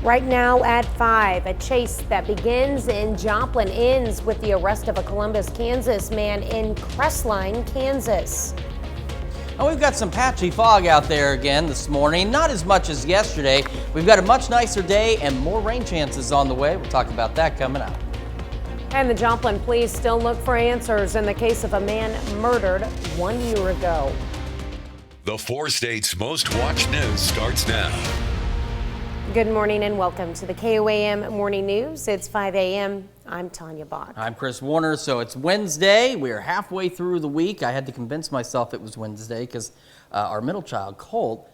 Right now at 5, a chase that begins in Joplin ends with the arrest of a Columbus, Kansas man in Crestline, Kansas. And we've got some patchy fog out there again this morning, not as much as yesterday. We've got a much nicer day and more rain chances on the way. We'll talk about that coming up. And the Joplin police still look for answers in the case of a man murdered 1 year ago. The 4 states' most watched news starts now. Good morning and welcome to the KOAM Morning News. It's 5 a.m. I'm Tanya Bach. I'm Chris Warner. So it's Wednesday. We're halfway through the week. I had to convince myself it was Wednesday because our middle child, Colt,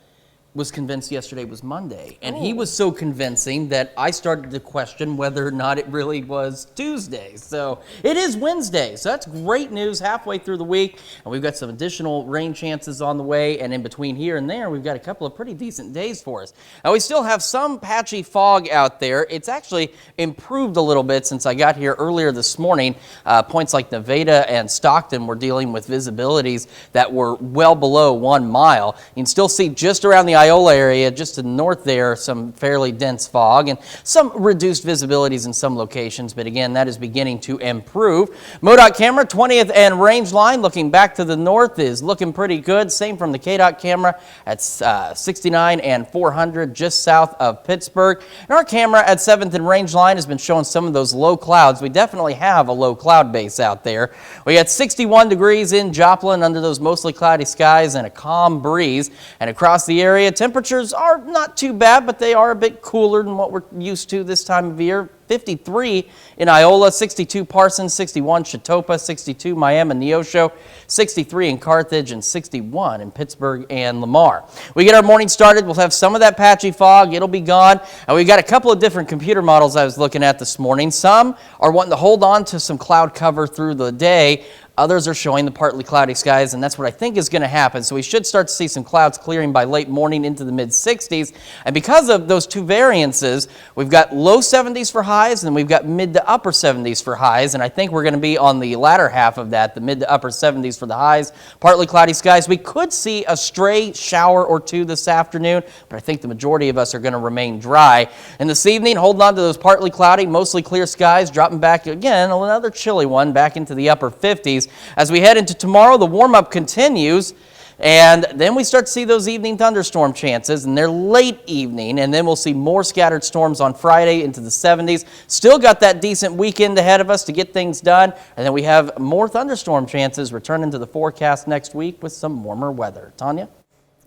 was convinced yesterday was Monday. And he was so convincing that I started to question whether or not it really was Tuesday. So it is Wednesday. So that's great news halfway through the week. And we've got some additional rain chances on the way. And in between here and there, we've got a couple of pretty decent days for us. Now, we still have some patchy fog out there. It's actually improved a little bit since I got here earlier this morning. Points like Nevada and Stockton were dealing with visibilities that were well below 1 mile. You can still see just around the Iola area, just to the north there, some fairly dense fog and some reduced visibilities in some locations, but again, that is beginning to improve. MoDOT camera, 20th and Range Line, looking back to the north, is looking pretty good. Same from the KDOT camera at 69 and 400, just south of Pittsburgh. And our camera at 7th and Range Line has been showing some of those low clouds. We definitely have a low cloud base out there. We got 61 degrees in Joplin under those mostly cloudy skies and a calm breeze. And across the area, temperatures are not too bad, but they are a bit cooler than what we're used to this time of year. 53 in Iola, 62 Parsons, 61 Chetopa, 62 Miami and Neosho, 63 in Carthage, and 61 in Pittsburgh and Lamar. We get our morning started. We'll have some of that patchy fog. It'll be gone. And we've got a couple of different computer models I was looking at this morning. Some are wanting to hold on to some cloud cover through the day. Others are showing the partly cloudy skies, and that's what I think is going to happen. So we should start to see some clouds clearing by late morning into the mid-60s. And because of those two variances, we've got low 70s for highs, and we've got mid to upper 70s for highs. And I think we're going to be on the latter half of that, the mid to upper 70s for the highs, partly cloudy skies. We could see a stray shower or two this afternoon, but I think the majority of us are going to remain dry. And this evening, holding on to those partly cloudy, mostly clear skies, dropping back again, another chilly one, back into the upper 50s. As we head into tomorrow, the warm-up continues, and then we start to see those evening thunderstorm chances, and they're late evening, and then we'll see more scattered storms on Friday into the 70s. Still got that decent weekend ahead of us to get things done, and then we have more thunderstorm chances returning to the forecast next week with some warmer weather. Tanya?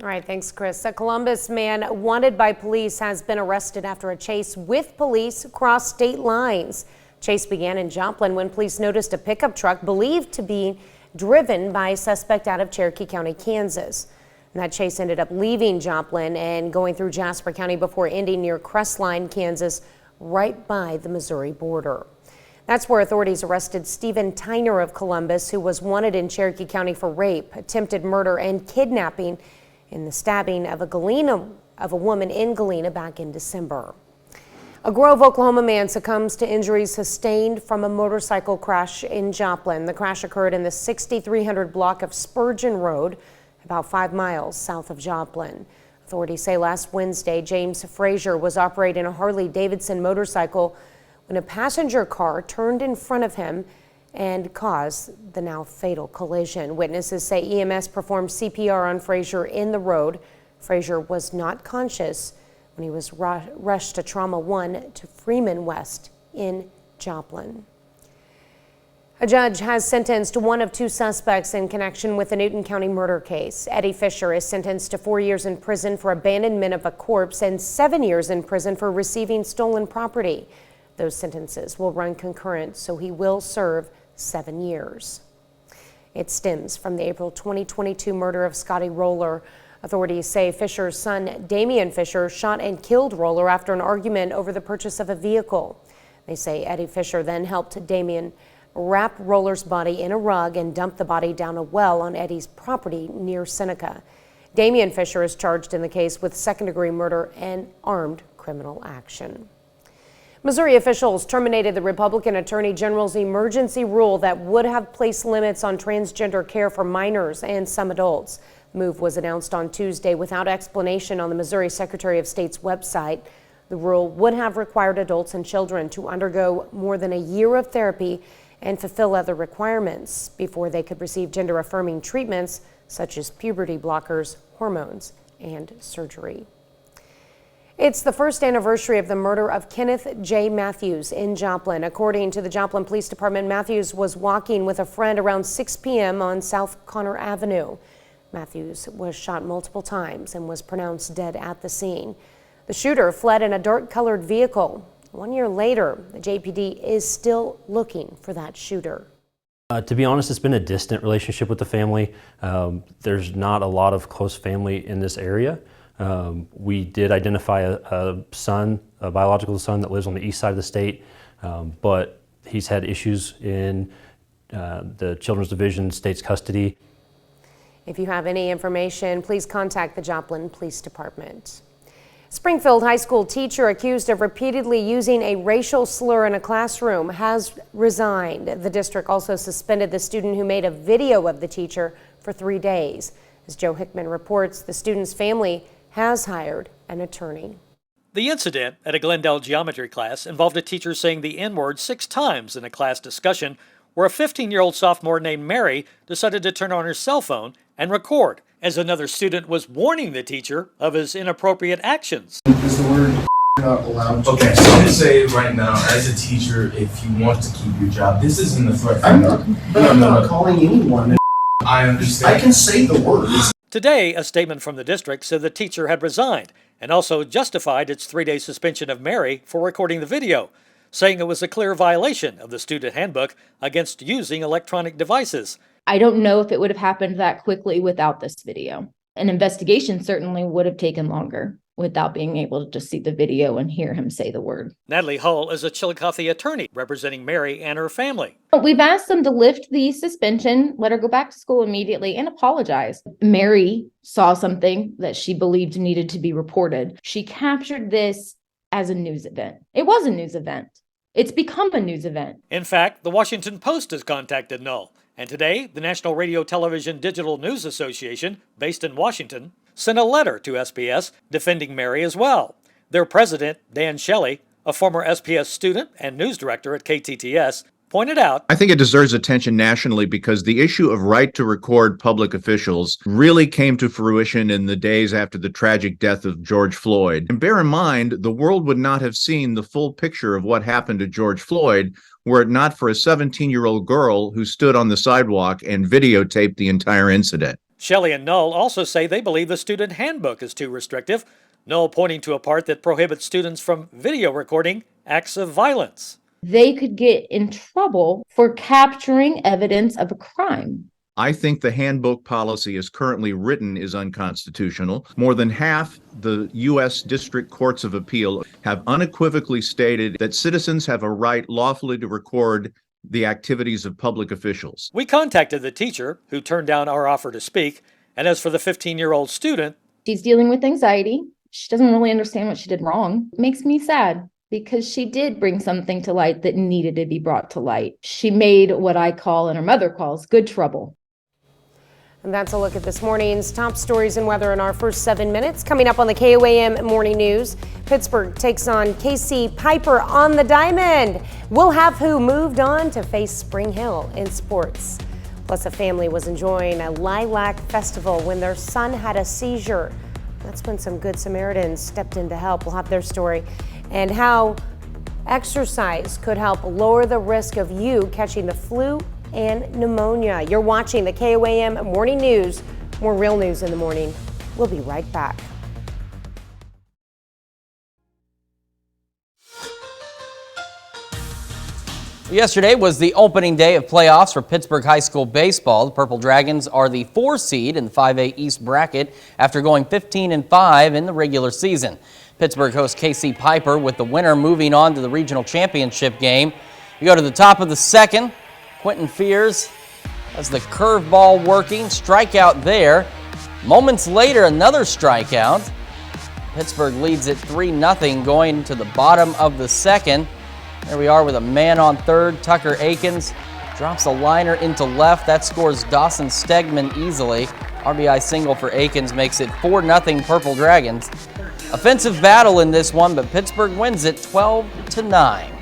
All right, thanks, Chris. A Columbus man wanted by police has been arrested after a chase with police across state lines. Chase began in Joplin when police noticed a pickup truck believed to be driven by a suspect out of Cherokee County, Kansas. And that chase ended up leaving Joplin and going through Jasper County before ending near Crestline, Kansas, right by the Missouri border. That's where authorities arrested Stephen Tyner of Columbus, who was wanted in Cherokee County for rape, attempted murder, and kidnapping in the stabbing of a woman in Galena back in December. A Grove, Oklahoma man succumbs to injuries sustained from a motorcycle crash in Joplin. The crash occurred in the 6300 block of Spurgeon Road, about 5 miles south of Joplin. Authorities say last Wednesday, James Frazier was operating a Harley-Davidson motorcycle when a passenger car turned in front of him and caused the now fatal collision. Witnesses say EMS performed CPR on Frazier in the road. Frazier was not conscious when he was rushed to Trauma 1 to Freeman West in Joplin. A judge has sentenced one of 2 suspects in connection with the Newton County murder case. Eddie Fisher is sentenced to 4 years in prison for abandonment of a corpse and 7 years in prison for receiving stolen property. Those sentences will run concurrent, so he will serve 7 years. It stems from the April 2022 murder of Scotty Roller. Authorities say Fisher's son, Damian Fisher, shot and killed Roller after an argument over the purchase of a vehicle. They say Eddie Fisher then helped Damian wrap Roller's body in a rug and dump the body down a well on Eddie's property near Seneca. Damian Fisher is charged in the case with second-degree murder and armed criminal action. Missouri officials terminated the Republican Attorney General's emergency rule that would have placed limits on transgender care for minors and some adults. The move was announced on Tuesday without explanation on the Missouri Secretary of State's website. The rule would have required adults and children to undergo more than a year of therapy and fulfill other requirements before they could receive gender-affirming treatments such as puberty blockers, hormones, and surgery. It's the first anniversary of the murder of Kenneth J. Matthews in Joplin. According to the Joplin Police Department, Matthews was walking with a friend around 6 p.m. on South Connor Avenue. Matthews was shot multiple times and was pronounced dead at the scene. The shooter fled in a dark-colored vehicle. 1 year later, the JPD is still looking for that shooter. To be honest, it's been a distant relationship with the family. There's not a lot of close family in this area. We did identify a son, a biological son that lives on the east side of the state, but he's had issues in the Children's Division, state's custody. If you have any information, please contact the Joplin Police Department. Springfield High School teacher accused of repeatedly using a racial slur in a classroom has resigned. The district also suspended the student who made a video of the teacher for 3 days. As Joe Hickman reports, the student's family has hired an attorney. The incident at a Glendale geometry class involved a teacher saying the N-word 6 times in a class discussion, where a 15-year-old sophomore named Mary decided to turn on her cell phone and record, as another student was warning the teacher of his inappropriate actions. Is the word not allowed to? Okay, so I'm gonna say right now, as a teacher, if you want to keep your job, this isn't a threat. I'm not calling anyone. I understand. I can say the words. Today, a statement from the district said the teacher had resigned and also justified its 3-day suspension of Mary for recording the video, saying it was a clear violation of the student handbook against using electronic devices. I don't know if it would have happened that quickly without this video. An investigation certainly would have taken longer without being able to just see the video and hear him say the word. Natalie Hull is a Chillicothe attorney representing Mary and her family. We've asked them to lift the suspension, let her go back to school immediately, and apologize. Mary saw something that she believed needed to be reported. She captured this as a news event. It was a news event. It's become a news event. In fact, the Washington Post has contacted Null. And today, the National Radio Television Digital News Association, based in Washington, sent a letter to SPS defending Mary as well. Their president, Dan Shelley, a former SPS student and news director at KTTS, pointed out, I think it deserves attention nationally because the issue of right to record public officials really came to fruition in the days after the tragic death of George Floyd. And bear in mind, the world would not have seen the full picture of what happened to George Floyd were it not for a 17-year-old girl who stood on the sidewalk and videotaped the entire incident. Shelley and Null also say they believe the student handbook is too restrictive, Null pointing to a part that prohibits students from video recording acts of violence. They could get in trouble for capturing evidence of a crime. I think the handbook policy as currently written is unconstitutional. More than half the U.S. District Courts of Appeal have unequivocally stated that citizens have a right lawfully to record the activities of public officials. We contacted the teacher, who turned down our offer to speak, and as for the 15-year-old student, She's dealing with anxiety. She doesn't really understand what she did wrong. It makes me sad because she did bring something to light that needed to be brought to light. She made what I call and her mother calls good trouble. And that's a look at this morning's top stories and weather in our first 7 minutes. Coming up on the KOAM Morning News, Pittsburgh takes on KC Piper on the diamond. We'll have who moved on to face Spring Hill in sports. Plus, a family was enjoying a lilac festival when their son had a seizure. That's when some good Samaritans stepped in to help. We'll have their story and how exercise could help lower the risk of you catching the flu and pneumonia. You're watching the KOAM Morning News. More real news in the morning. We'll be right back. Yesterday was the opening day of playoffs for Pittsburgh High School baseball. The Purple Dragons are the 4 seed in the 5A East bracket after going 15-5 in the regular season. Pittsburgh hosts KC Piper with the winner moving on to the regional championship game. We go to the top of the second. Quentin Fears has the curveball working, strikeout there. Moments later, another strikeout. Pittsburgh leads it 3-0 going to the bottom of the second. There we are with a man on third. Tucker Akins drops a liner into left. That scores Dawson Stegman easily. RBI single for Akins makes it 4-0 Purple Dragons. Offensive battle in this one, but Pittsburgh wins it 12-9.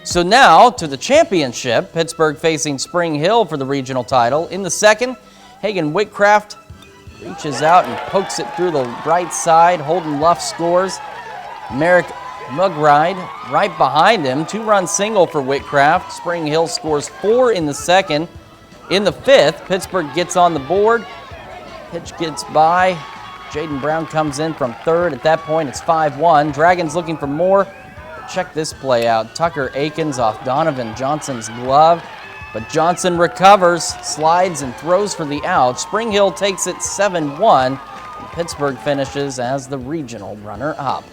So now to the championship, Pittsburgh facing Spring Hill for the regional title. In the second, Hagen Whitcraft reaches out and pokes it through the right side. Holden Luff scores. Merrick Mugride right behind him. 2-run single for Whitcraft. Spring Hill scores 4 in the second. In the fifth, Pittsburgh gets on the board. Pitch gets by. Jaden Brown comes in from third. At that point, it's 5-1. Dragons looking for more. Check this play out. Tucker Akins off Donovan Johnson's glove. But Johnson recovers, slides, and throws for the out. Spring Hill takes it 7-1. And Pittsburgh finishes as the regional runner-up.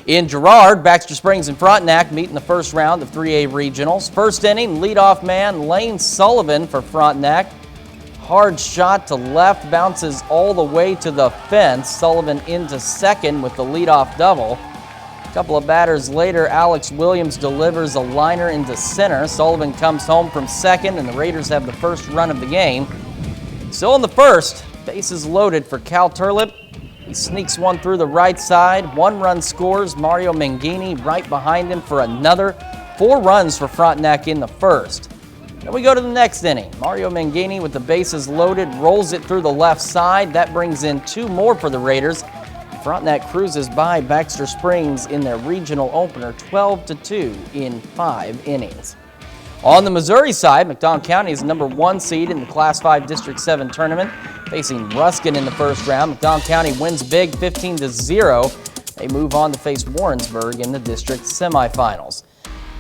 In Girard, Baxter Springs and Frontenac meet in the first round of 3A regionals. First inning, leadoff man Lane Sullivan for Frontenac. Hard shot to left, bounces all the way to the fence. Sullivan into second with the leadoff double. A couple of batters later, Alex Williams delivers a liner into center. Sullivan comes home from second, and the Raiders have the first run of the game. Still in the first, bases loaded for Cal Turlip. He sneaks one through the right side. 1 run scores. Mario Mangini right behind him for another. 4 runs for Frontenac in the first. Then we go to the next inning. Mario Mangini with the bases loaded rolls it through the left side. That brings in 2 more for the Raiders. Frontenac cruises by Baxter Springs in their regional opener 12-2 in 5 innings. On the Missouri side, McDonald County is the number 1 seed in the Class 5 District 7 tournament, facing Ruskin in the first round. McDonald County wins big 15-0. They move on to face Warrensburg in the district semifinals.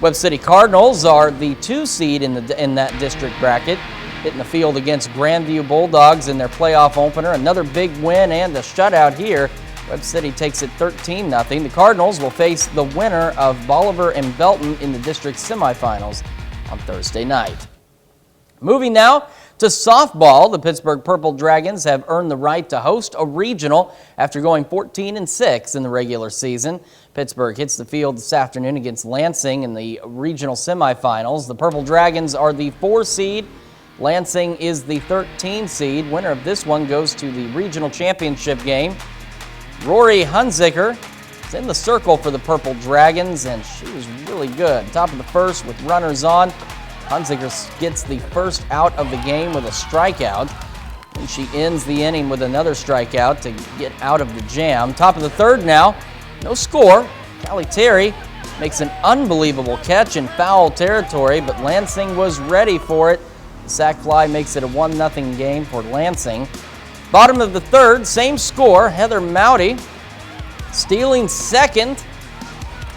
Webb City Cardinals are the 2 seed in that district bracket, hitting the field against Grandview Bulldogs in their playoff opener. Another big win and a shutout here. Webb City takes it 13-0. The Cardinals will face the winner of Bolivar and Belton in the district semifinals on Thursday night. Moving now to softball, the Pittsburgh Purple Dragons have earned the right to host a regional after going 14-6 in the regular season. Pittsburgh hits the field this afternoon against Lansing in the regional semifinals. The Purple Dragons are the 4 seed. Lansing is the 13 seed. Winner of this one goes to the regional championship game. Rory Hunziker is in the circle for the Purple Dragons, and she was really good. Top of the first with runners on. Hunziker gets the first out of the game with a strikeout, and she ends the inning with another strikeout to get out of the jam. Top of the third now, no score. Callie Terry makes an unbelievable catch in foul territory, but Lansing was ready for it. The sac fly makes it a 1-0 game for Lansing. Bottom of the third, same score. Heather Mowdy stealing second,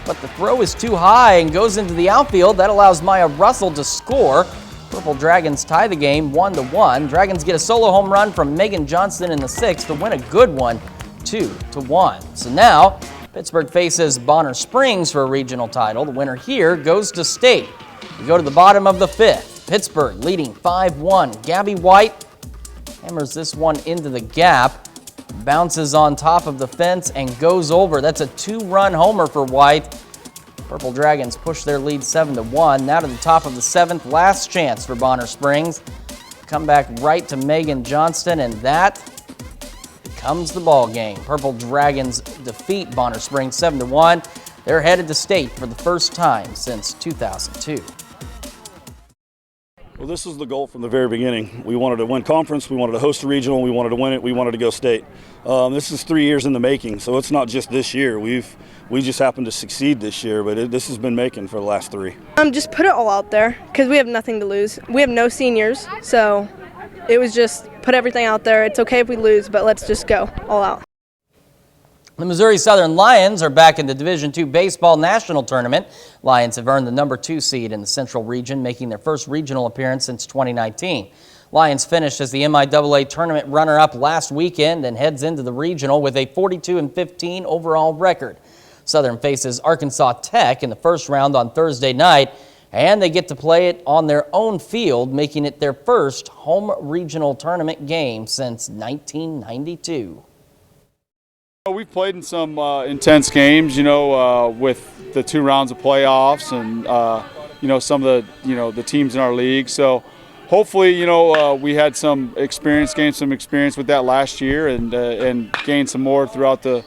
but the throw is too high and goes into the outfield. That allows Maya Russell to score. Purple Dragons tie the game 1-1. Dragons get a solo home run from Megan Johnston in the 6th to win a good one, 2-1. So now Pittsburgh faces Bonner Springs for a regional title. The winner here goes to state. We go to the bottom of the 5th. Pittsburgh leading 5-1. Gabby White hammers this one into the gap, bounces on top of the fence and goes over. That's a 2-run homer for White. Purple Dragons push their lead 7-1. Now to the top of the 7th, last chance for Bonner Springs. Come back right to Megan Johnston, and that becomes the ball game. Purple Dragons defeat Bonner Springs 7-1. They're headed to state for the first time since 2002. Well, this was the goal from the very beginning. We wanted to win conference, we wanted to host a regional, we wanted to win it, we wanted to go state. This is 3 years in the making, so it's not just this year. We just happened to succeed this year, but this has been making for the last 3. Just put it all out there because we have nothing to lose. We have no seniors, so it was just put everything out there. It's okay if we lose, but let's just go all out. The Missouri Southern Lions are back in the Division II Baseball National Tournament. Lions have earned the number 2 seed in the Central Region, making their first regional appearance since 2019. Lions finished as the MIAA tournament runner-up last weekend and heads into the regional with a 42-15 overall record. Southern faces Arkansas Tech in the first round on Thursday night, and they get to play it on their own field, making it their first home regional tournament game since 1992. We've played in some intense games, with the 2 rounds of playoffs and, some of the teams in our league. So hopefully, you know, we had gained some experience with that last year, and gained some more throughout the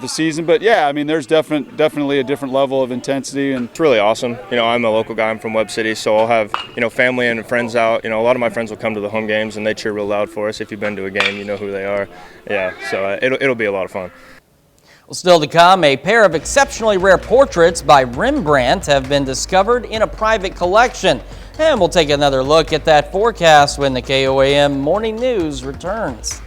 season. But yeah, I mean, there's definitely a different level of intensity, and it's really awesome. You know, I'm a local guy. I'm from Webb City, so I'll have, you know, family and friends out. You know, a lot of my friends will come to the home games and they cheer real loud for us. If you've been to a game, you know who they are. Yeah, so it'll be a lot of fun. Well, still to come, a pair of exceptionally rare portraits by Rembrandt have been discovered in a private collection. And we'll take another look at that forecast when the KOAM Morning News returns.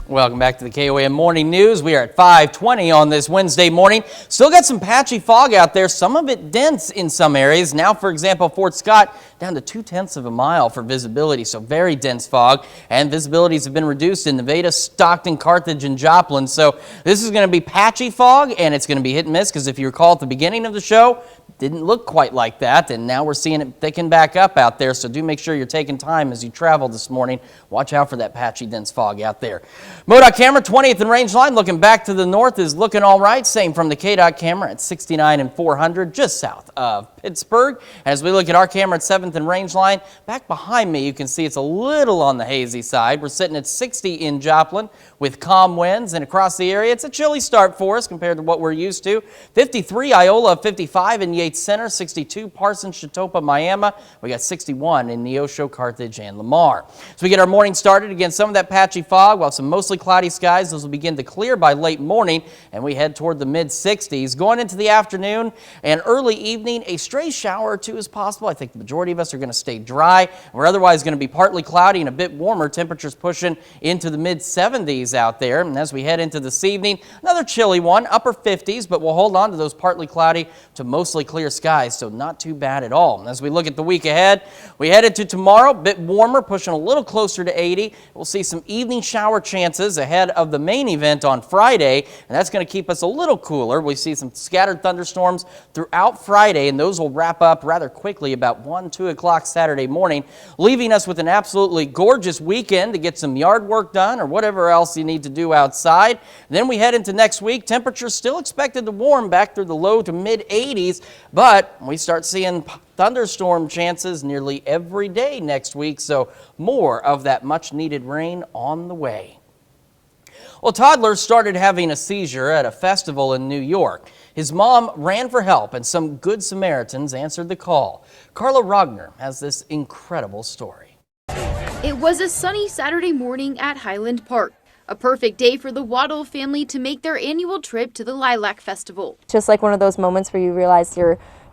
Welcome back to the KOAM Morning News. We are at 5:20 on this Wednesday morning. Still got some patchy fog out there, some of it dense in some areas. Now, for example, Fort Scott down to 0.2 of a mile for visibility, so very dense fog. And visibilities have been reduced in Nevada, Stockton, Carthage, and Joplin. So this is going to be patchy fog, and it's going to be hit and miss because if you recall at the beginning of the show, didn't look quite like that, and now we're seeing it thicken back up out there, so do make sure you're taking time as you travel this morning. Watch out for that patchy, dense fog out there. MoDOT camera, 20th and range line, looking back to the north is looking all right. Same from the KDOT camera at 69 and 400, just south of Pittsburgh. As we look at our camera at 7th and range line, back behind me, you can see it's a little on the hazy side. We're sitting at 60 in Joplin with calm winds, and across the area, it's a chilly start for us compared to what we're used to. 53 Iola, 55 in Yates Center, 62 Parsons, Chitopa, Miami. We got 61 in Neosho, Carthage, and Lamar. So we get our morning started. Again, some of that patchy fog, while some mostly cloudy skies. Those will begin to clear by late morning, and we head toward the mid-60s. Going into the afternoon and early evening, a stray shower or two is possible. I think the majority of us are going to stay dry. We're otherwise going to be partly cloudy and a bit warmer. Temperatures pushing into the mid-70s out there. And as we head into this evening, another chilly one, upper 50s, but we'll hold on to those partly cloudy to mostly clear skies, so not too bad at all. And as we look at the week ahead, we head into tomorrow, a bit warmer, pushing a little closer to 80. We'll see some evening shower chances ahead of the main event on Friday, and that's going to keep us a little cooler. We see some scattered thunderstorms throughout Friday, and those will wrap up rather quickly about 1, 2 o'clock Saturday morning, leaving us with an absolutely gorgeous weekend to get some yard work done or whatever else you need to do outside. Then we head into next week. Temperatures still expected to warm back through the low to mid 80s, but we start seeing thunderstorm chances nearly every day next week, so more of that much needed rain on the way. Well, toddler started having a seizure at a festival in New York. His mom ran for help, and some good Samaritans answered the call. Carla Rogner has this incredible story. It was a sunny Saturday morning at Highland Park, a perfect day for the Waddle family to make their annual trip to the Lilac Festival. Just like one of those moments where you realize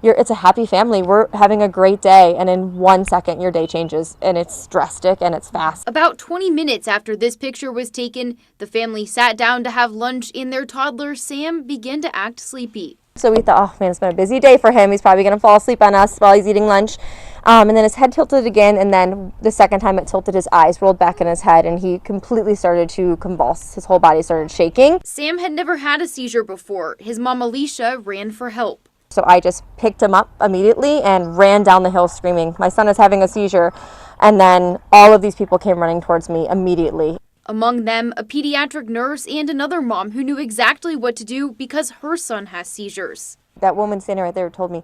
it's a happy family. We're having a great day, and in 1 second your day changes, and it's drastic and it's fast. About 20 minutes after this picture was taken, the family sat down to have lunch and their toddler Sam began to act sleepy. So we thought, oh man, it's been a busy day for him. He's probably going to fall asleep on us while he's eating lunch. And then his head tilted again, and then the second time it tilted, his eyes rolled back in his head, and he completely started to convulse. His whole body started shaking. Sam had never had a seizure before. His mom Alicia ran for help. So I just picked him up immediately and ran down the hill screaming, my son is having a seizure. And then all of these people came running towards me immediately. Among them, a pediatric nurse and another mom who knew exactly what to do because her son has seizures. That woman standing right there told me,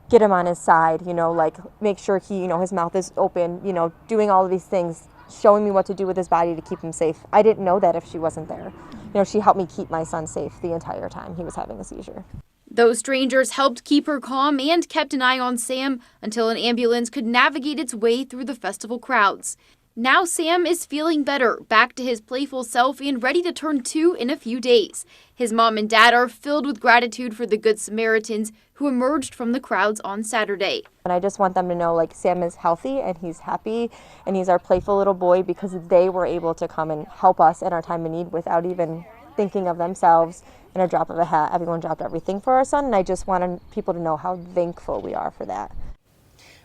get him on his side, like make sure he, his mouth is open, doing all of these things, showing me what to do with his body to keep him safe. I didn't know that if she wasn't there. She helped me keep my son safe the entire time he was having a seizure. Those strangers helped keep her calm and kept an eye on Sam until an ambulance could navigate its way through the festival crowds. Now Sam is feeling better, back to his playful self and ready to turn 2 in a few days. His mom and dad are filled with gratitude for the Good Samaritans who emerged from the crowds on Saturday. And I just want them to know Sam is healthy and he's happy and he's our playful little boy because they were able to come and help us in our time of need without even thinking of themselves. In a drop of a hat, everyone dropped everything for our son, and I just wanted people to know how thankful we are for that.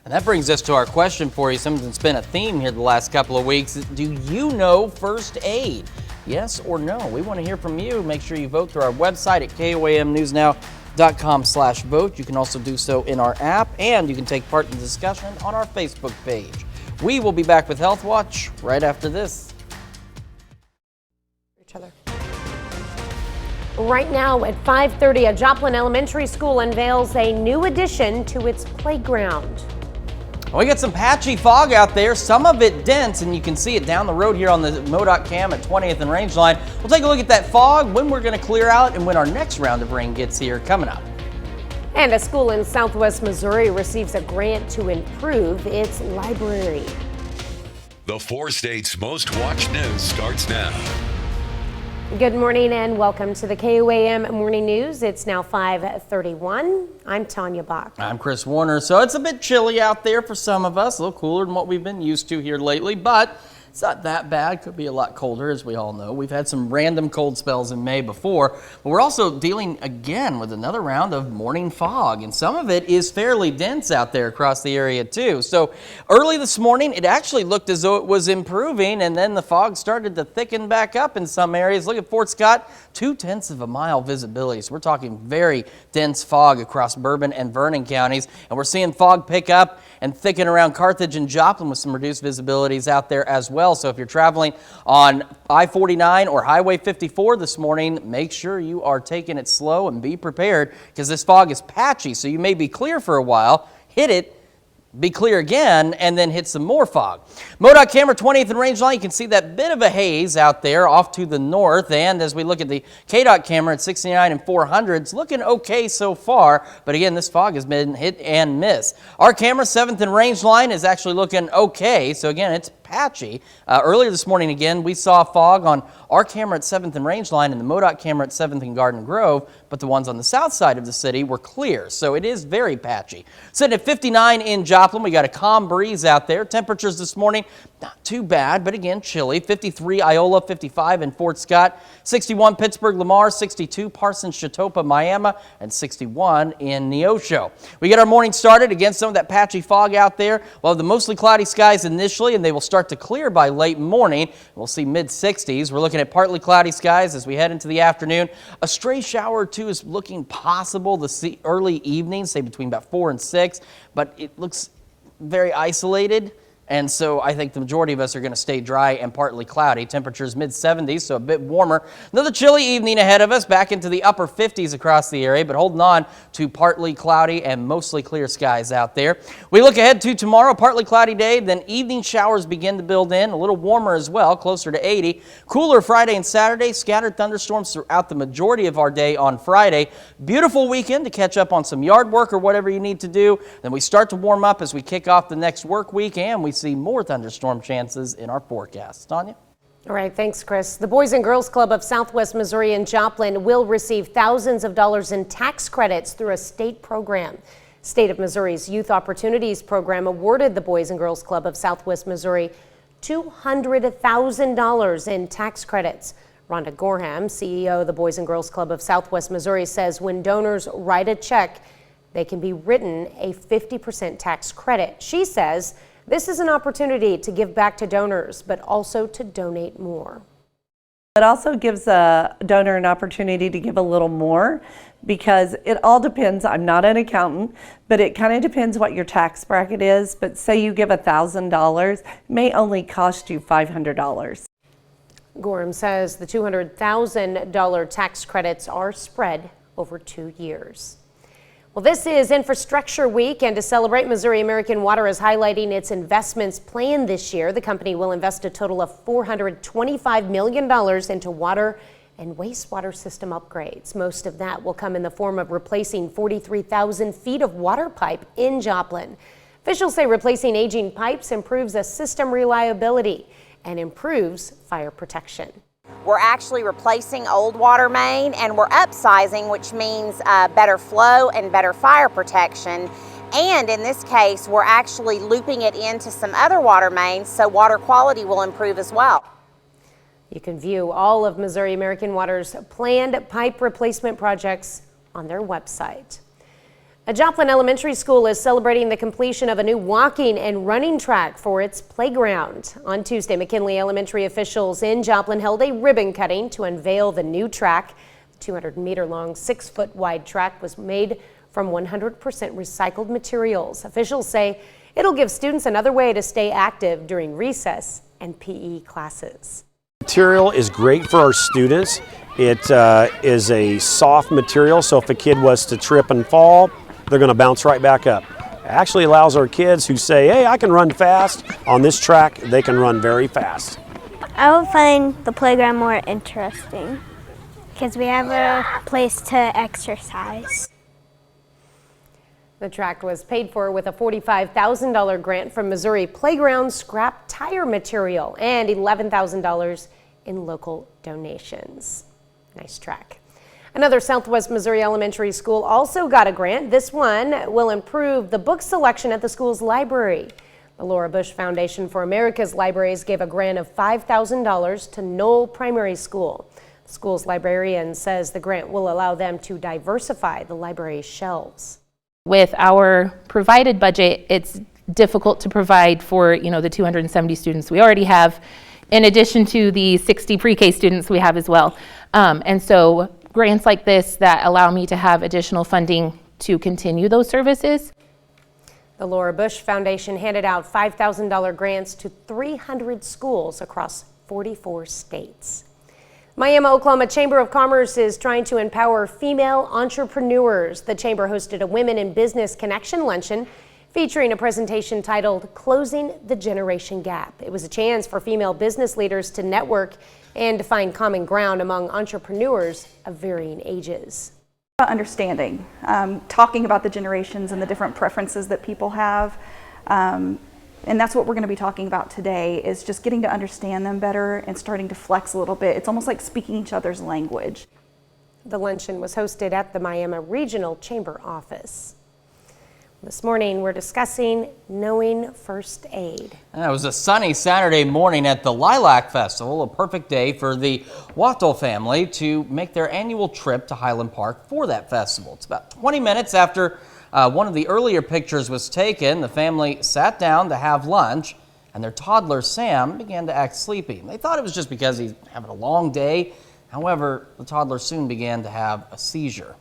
And that brings us to our question for you. Something that's been a theme here the last couple of weeks. Do you know first aid? Yes or no? We want to hear from you. Make sure you vote through our website at koamnewsnow.com/vote. You can also do so in our app, and you can take part in the discussion on our Facebook page. We will be back with Health Watch right after this. Each other. Right now at 5:30, a Joplin Elementary School unveils a new addition to its playground. We got some patchy fog out there, some of it dense, and you can see it down the road here on the MoDOT cam at 20th and Rangeline. We'll take a look at that fog, when we're going to clear out, and when our next round of rain gets here coming up. And a school in Southwest Missouri receives a grant to improve its library. The 4 states' most watched news starts now. Good morning and welcome to the KOAM Morning News. It's now 5:31. I'm Tanya Bach. I'm Chris Warner. So it's a bit chilly out there for some of us, a little cooler than what we've been used to here lately, but it's not that bad. Could be a lot colder, as we all know. We've had some random cold spells in May before, but we're also dealing again with another round of morning fog, and some of it is fairly dense out there across the area too. So early this morning, it actually looked as though it was improving, and then the fog started to thicken back up in some areas. Look at Fort Scott, 0.2 of a mile visibility. So we're talking very dense fog across Bourbon and Vernon counties, and we're seeing fog pick up and thicken around Carthage and Joplin with some reduced visibilities out there as well. So if you're traveling on I-49 or Highway 54 this morning, make sure you are taking it slow and be prepared because this fog is patchy. So you may be clear for a while, hit it, be clear again, and then hit some more fog. MoDOT camera 20th and Rangeline, you can see that bit of a haze out there off to the north. And as we look at the KDOT camera at 69 and 400, it's looking okay so far. But again, this fog has been hit and miss. Our camera 7th and Rangeline is actually looking okay. So again, it's patchy. Earlier this morning, again, we saw fog on our camera at 7th and Rangeline and the MoDOT camera at 7th and Garden Grove, but the ones on the south side of the city were clear. So it is very patchy. Sitting at 59 in Joplin, we got a calm breeze out there. Temperatures this morning, not too bad, but again, chilly. 53 Iola, 55 in Fort Scott, 61 Pittsburgh, Lamar, 62 Parsons, Chatopa, Miami, and 61 in Neosho. We get our morning started. Again, some of that patchy fog out there. We'll have the mostly cloudy skies initially, and they will start to clear by late morning. We'll see mid-60s. We're looking at partly cloudy skies as we head into the afternoon. A stray shower or two is looking possible this early evening, say between about 4 and 6, but it looks very isolated. And so I think the majority of us are going to stay dry and partly cloudy. Temperatures mid-70s, so a bit warmer. Another chilly evening ahead of us, back into the upper 50s across the area, but holding on to partly cloudy and mostly clear skies out there. We look ahead to tomorrow, partly cloudy day, then evening showers begin to build in, a little warmer as well, closer to 80. Cooler Friday and Saturday, scattered thunderstorms throughout the majority of our day on Friday. Beautiful weekend to catch up on some yard work or whatever you need to do. Then we start to warm up as we kick off the next work week, and we see more thunderstorm chances in our forecast. Tanya? All right, thanks, Chris. The Boys and Girls Club of Southwest Missouri in Joplin will receive thousands of dollars in tax credits through a state program. State of Missouri's Youth Opportunities Program awarded the Boys and Girls Club of Southwest Missouri $200,000 in tax credits. Rhonda Gorham, CEO of the Boys and Girls Club of Southwest Missouri, says when donors write a check, they can be written a 50% tax credit. She says this is an opportunity to give back to donors, but also to donate more. It also gives a donor an opportunity to give a little more because it all depends. I'm not an accountant, but it kind of depends what your tax bracket is. But say you give $1,000, it may only cost you $500. Gorham says the $200,000 tax credits are spread over 2 years. Well, this is Infrastructure Week, and to celebrate, Missouri American Water is highlighting its investments planned this year. The company will invest a total of $425 million into water and wastewater system upgrades. Most of that will come in the form of replacing 43,000 feet of water pipe in Joplin. Officials say replacing aging pipes improves a system reliability and improves fire protection. We're actually replacing old water main and we're upsizing, which means better flow and better fire protection. And in this case, we're actually looping it into some other water mains, so water quality will improve as well. You can view all of Missouri American Water's planned pipe replacement projects on their website. A Joplin elementary school is celebrating the completion of a new walking and running track for its playground. On Tuesday, McKinley Elementary officials in Joplin held a ribbon cutting to unveil the new track. The 200-meter-long, 6-foot-wide track was made from 100% recycled materials. Officials say it'll give students another way to stay active during recess and PE classes. material is great for our students. It is a soft material, so if a kid was to trip and fall, they're going to bounce right back up. It actually allows our kids who say, hey, I can run fast, on this track, they can run very fast. I would find the playground more interesting because we have a place to exercise. The track was paid for with a $45,000 grant from Missouri Playground Scrap Tire Material and $11,000 in local donations. Nice track. Another Southwest Missouri elementary school also got a grant. This one will improve the book selection at the school's library. The Laura Bush Foundation for America's Libraries gave a grant of $5,000 to Knoll Primary School. The school's librarian says the grant will allow them to diversify the library's shelves. With our provided budget, it's difficult to provide for, the 270 students we already have, in addition to the 60 pre-K students we have as well. And so grants like this that allow me to have additional funding to continue those services. The Laura Bush Foundation handed out $5,000 grants to 300 schools across 44 states. Miami, Oklahoma Chamber of Commerce is trying to empower female entrepreneurs. The chamber hosted a Women in Business Connection luncheon featuring a presentation titled Closing the Generation Gap. It was a chance for female business leaders to network and to find common ground among entrepreneurs of varying ages. Understanding, talking about the generations and the different preferences that people have. And that's what we're going to be talking about today, is just getting to understand them better and starting to flex a little bit. It's almost like speaking each other's language. The luncheon was hosted at the Miami Regional Chamber office. This morning, we're discussing knowing first aid. It was a sunny Saturday morning at the Lilac Festival, a perfect day for the Wattle family to make their annual trip to Highland Park for that festival. It's about 20 minutes after one of the earlier pictures was taken. The family sat down to have lunch, and their toddler, Sam, began to act sleepy. They thought it was just because he's having a long day. However, the toddler soon began to have a seizure.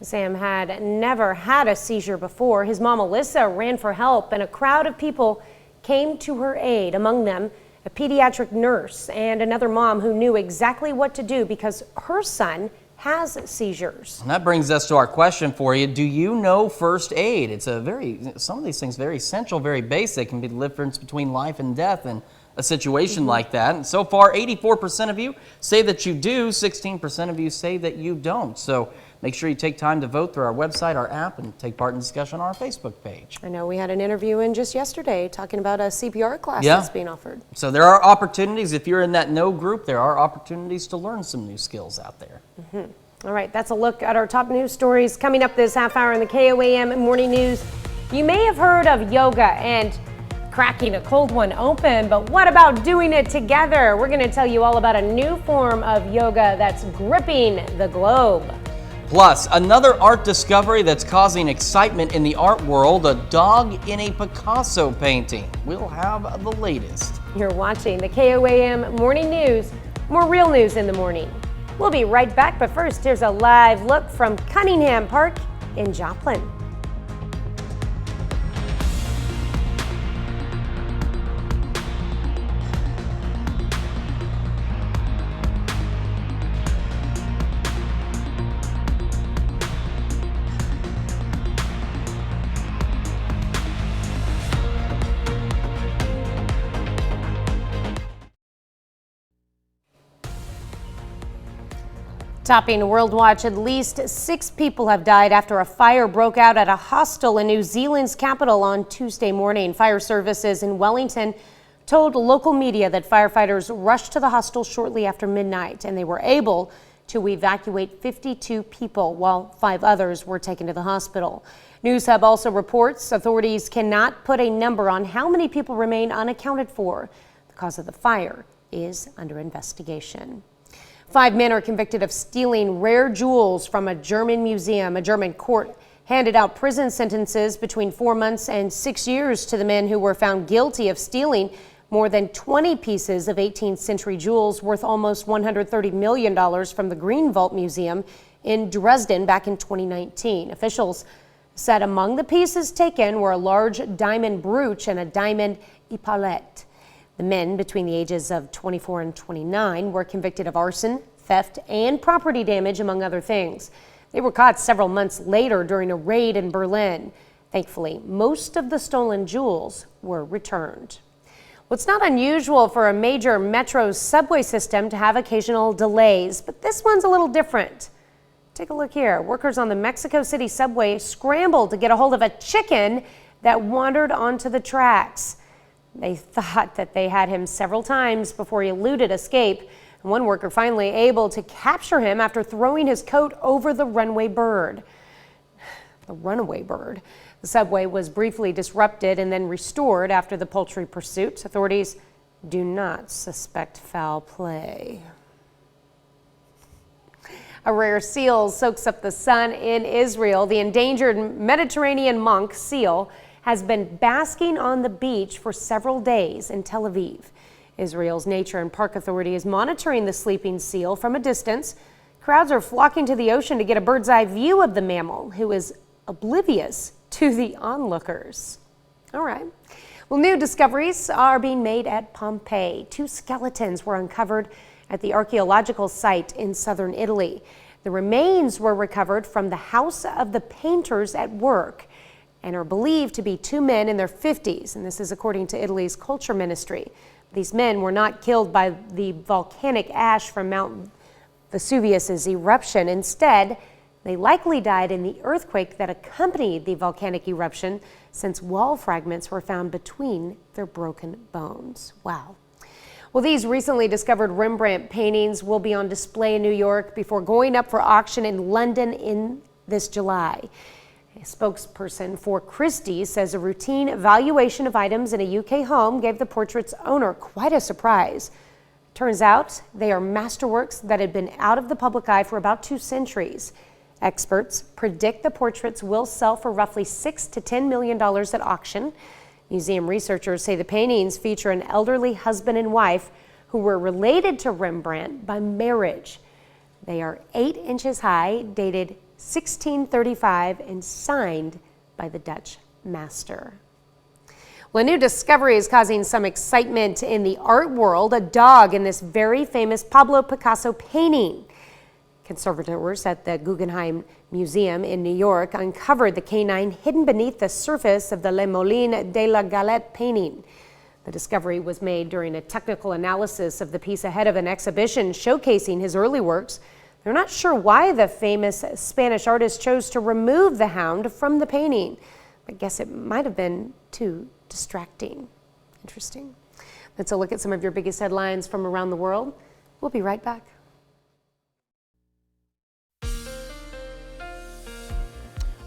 Sam had never had a seizure before. His mom, Alyssa, ran for help, and a crowd of people came to her aid, among them a pediatric nurse and another mom who knew exactly what to do because her son has seizures. And that brings us to our question for you. Do you know first aid? It's some of these things very essential, very basic, can be the difference between life and death in a situation like that. And so far, 84% of you say that you do, 16% of you say that you don't. So make sure you take time to vote through our website, our app, and take part in discussion on our Facebook page. I know we had an interview in just yesterday talking about a CPR class that's being offered. So there are opportunities. If you're in that no group, there are opportunities to learn some new skills out there. All right, that's a look at our top news stories coming up this half hour in the KOAM Morning News. You may have heard of yoga and cracking a cold one open, but what about doing it together? We're going to tell you all about a new form of yoga that's gripping the globe. Plus, another art discovery that's causing excitement in the art world, a dog in a Picasso painting. We'll have the latest. You're watching the KOAM Morning News. More real news in the morning. We'll be right back, but first, here's a live look from Cunningham Park in Joplin. Topping World Watch, at least 6 people have died after a fire broke out at a hostel in New Zealand's capital on Tuesday morning. Fire services in Wellington told local media that firefighters rushed to the hostel shortly after midnight, and they were able to evacuate 52 people while 5 others were taken to the hospital. News Hub also reports authorities cannot put a number on how many people remain unaccounted for. The cause of the fire is under investigation. 5 men are convicted of stealing rare jewels from a German museum. A German court handed out prison sentences between 4 months and 6 years to the men who were found guilty of stealing more than 20 pieces of 18th century jewels worth almost $130 million from the Greenwald Museum in Dresden back in 2019. Officials said among the pieces taken were a large diamond brooch and a diamond epaulette. The men between the ages of 24 and 29 were convicted of arson, theft, and property damage, among other things. They were caught several months later during a raid in Berlin. Thankfully, most of the stolen jewels were returned. Well, it's not unusual for a major metro subway system to have occasional delays, but this one's a little different. Take a look here. Workers on the Mexico City subway scrambled to get a hold of a chicken that wandered onto the tracks. They thought that they had him several times before he eluded escape. And one worker finally able to capture him after throwing his coat over the runaway bird. The runaway bird. The subway was briefly disrupted and then restored after the poultry pursuit. Authorities do not suspect foul play. A rare seal soaks up the sun in Israel. The endangered Mediterranean monk seal has been basking on the beach for several days in Tel Aviv. Israel's Nature and Park Authority is monitoring the sleeping seal from a distance. Crowds are flocking to the ocean to get a bird's eye view of the mammal, who is oblivious to the onlookers. All right. Well, new discoveries are being made at Pompeii. 2 skeletons were uncovered at the archaeological site in southern Italy. The remains were recovered from the house of the painters at work and are believed to be 2 men in their 50s, and this is according to Italy's culture ministry. These men were not killed by the volcanic ash from Mount Vesuvius's eruption. Instead, they likely died in the earthquake that accompanied the volcanic eruption, since wall fragments were found between their broken bones. Wow. Well, these recently discovered Rembrandt paintings will be on display in New York before going up for auction in London in this July. A spokesperson for Christie's says a routine evaluation of items in a UK home gave the portrait's owner quite a surprise. Turns out they are masterworks that had been out of the public eye for about 2 centuries. Experts predict the portraits will sell for roughly $6 to $10 million at auction. Museum researchers say the paintings feature an elderly husband and wife who were related to Rembrandt by marriage. They are 8 inches high, dated 1635, and signed by the Dutch master. Well, a new discovery is causing some excitement in the art world. A dog in this very famous Pablo Picasso painting. Conservators at the Guggenheim Museum in New York uncovered the canine hidden beneath the surface of the Le Moulin de la Galette painting. The discovery was made during a technical analysis of the piece ahead of an exhibition showcasing his early works. They're not sure why the famous Spanish artist chose to remove the hound from the painting. I guess it might have been too distracting. Interesting. Let's look at some of your biggest headlines from around the world. We'll be right back.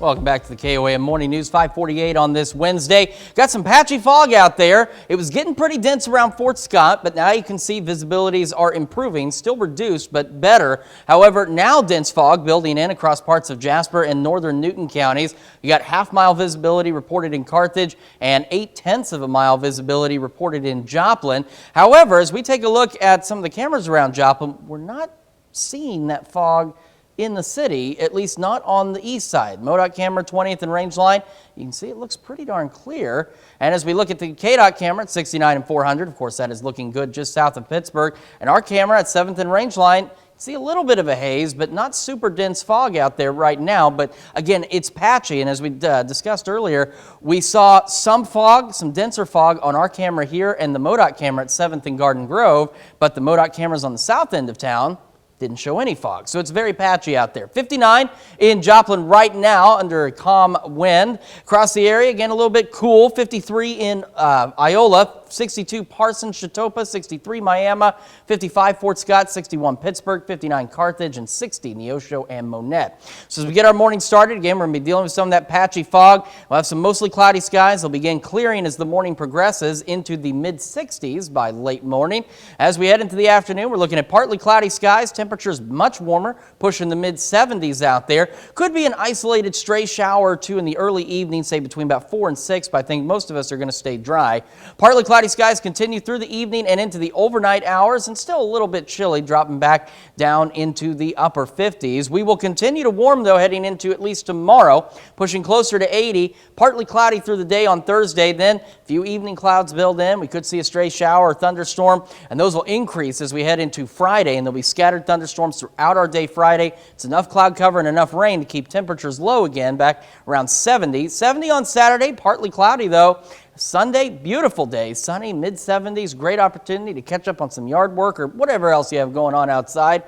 Welcome back to the KOAM Morning News, 5:48 on this Wednesday. Got some patchy fog out there. It was getting pretty dense around Fort Scott, but now you can see visibilities are improving, still reduced, but better. However, now dense fog building in across parts of Jasper and northern Newton counties. You got half-mile visibility reported in Carthage and 0.8 of a mile visibility reported in Joplin. However, as we take a look at some of the cameras around Joplin, we're not seeing that fog in the city, at least not on the east side. MoDOT camera 20th and Range Line, you can see it looks pretty darn clear. And as we look at the KDOT camera at 69 and 400, of course that is looking good just south of Pittsburgh. And our camera at 7th and Range Line, see a little bit of a haze, but not super dense fog out there right now. But again, it's patchy. And as we discussed earlier, we saw some fog, some denser fog on our camera here and the MoDOT camera at 7th and Garden Grove. But the MoDOT cameras on the south end of town didn't show any fog, so it's very patchy out there. 59 in Joplin right now under a calm wind. Across the area, again, a little bit cool. 53 in Iola, 62 Parsons, Chetopa, 63 Miami, 55 Fort Scott, 61 Pittsburgh, 59 Carthage, and 60 Neosho and Monette. So as we get our morning started, again, we're going to be dealing with some of that patchy fog. We'll have some mostly cloudy skies. They'll begin clearing as the morning progresses into the mid-60s by late morning. As we head into the afternoon, we're looking at partly cloudy skies. Temperatures much warmer, pushing the mid-70s out there. Could be an isolated stray shower or two in the early evening, say between about 4 and 6, but I think most of us are going to stay dry. Partly cloudy cloudy skies continue through the evening and into the overnight hours, and still a little bit chilly, dropping back down into the upper 50s. We will continue to warm, though, heading into at least tomorrow, pushing closer to 80. Partly cloudy through the day on Thursday, then a few evening clouds build in. We could see a stray shower or thunderstorm, and those will increase as we head into Friday, and there'll be scattered thunderstorms throughout our day Friday. It's enough cloud cover and enough rain to keep temperatures low again, back around 70. 70 on Saturday, partly cloudy though. Sunday, beautiful day, sunny, mid-70s, great opportunity to catch up on some yard work or whatever else you have going on outside.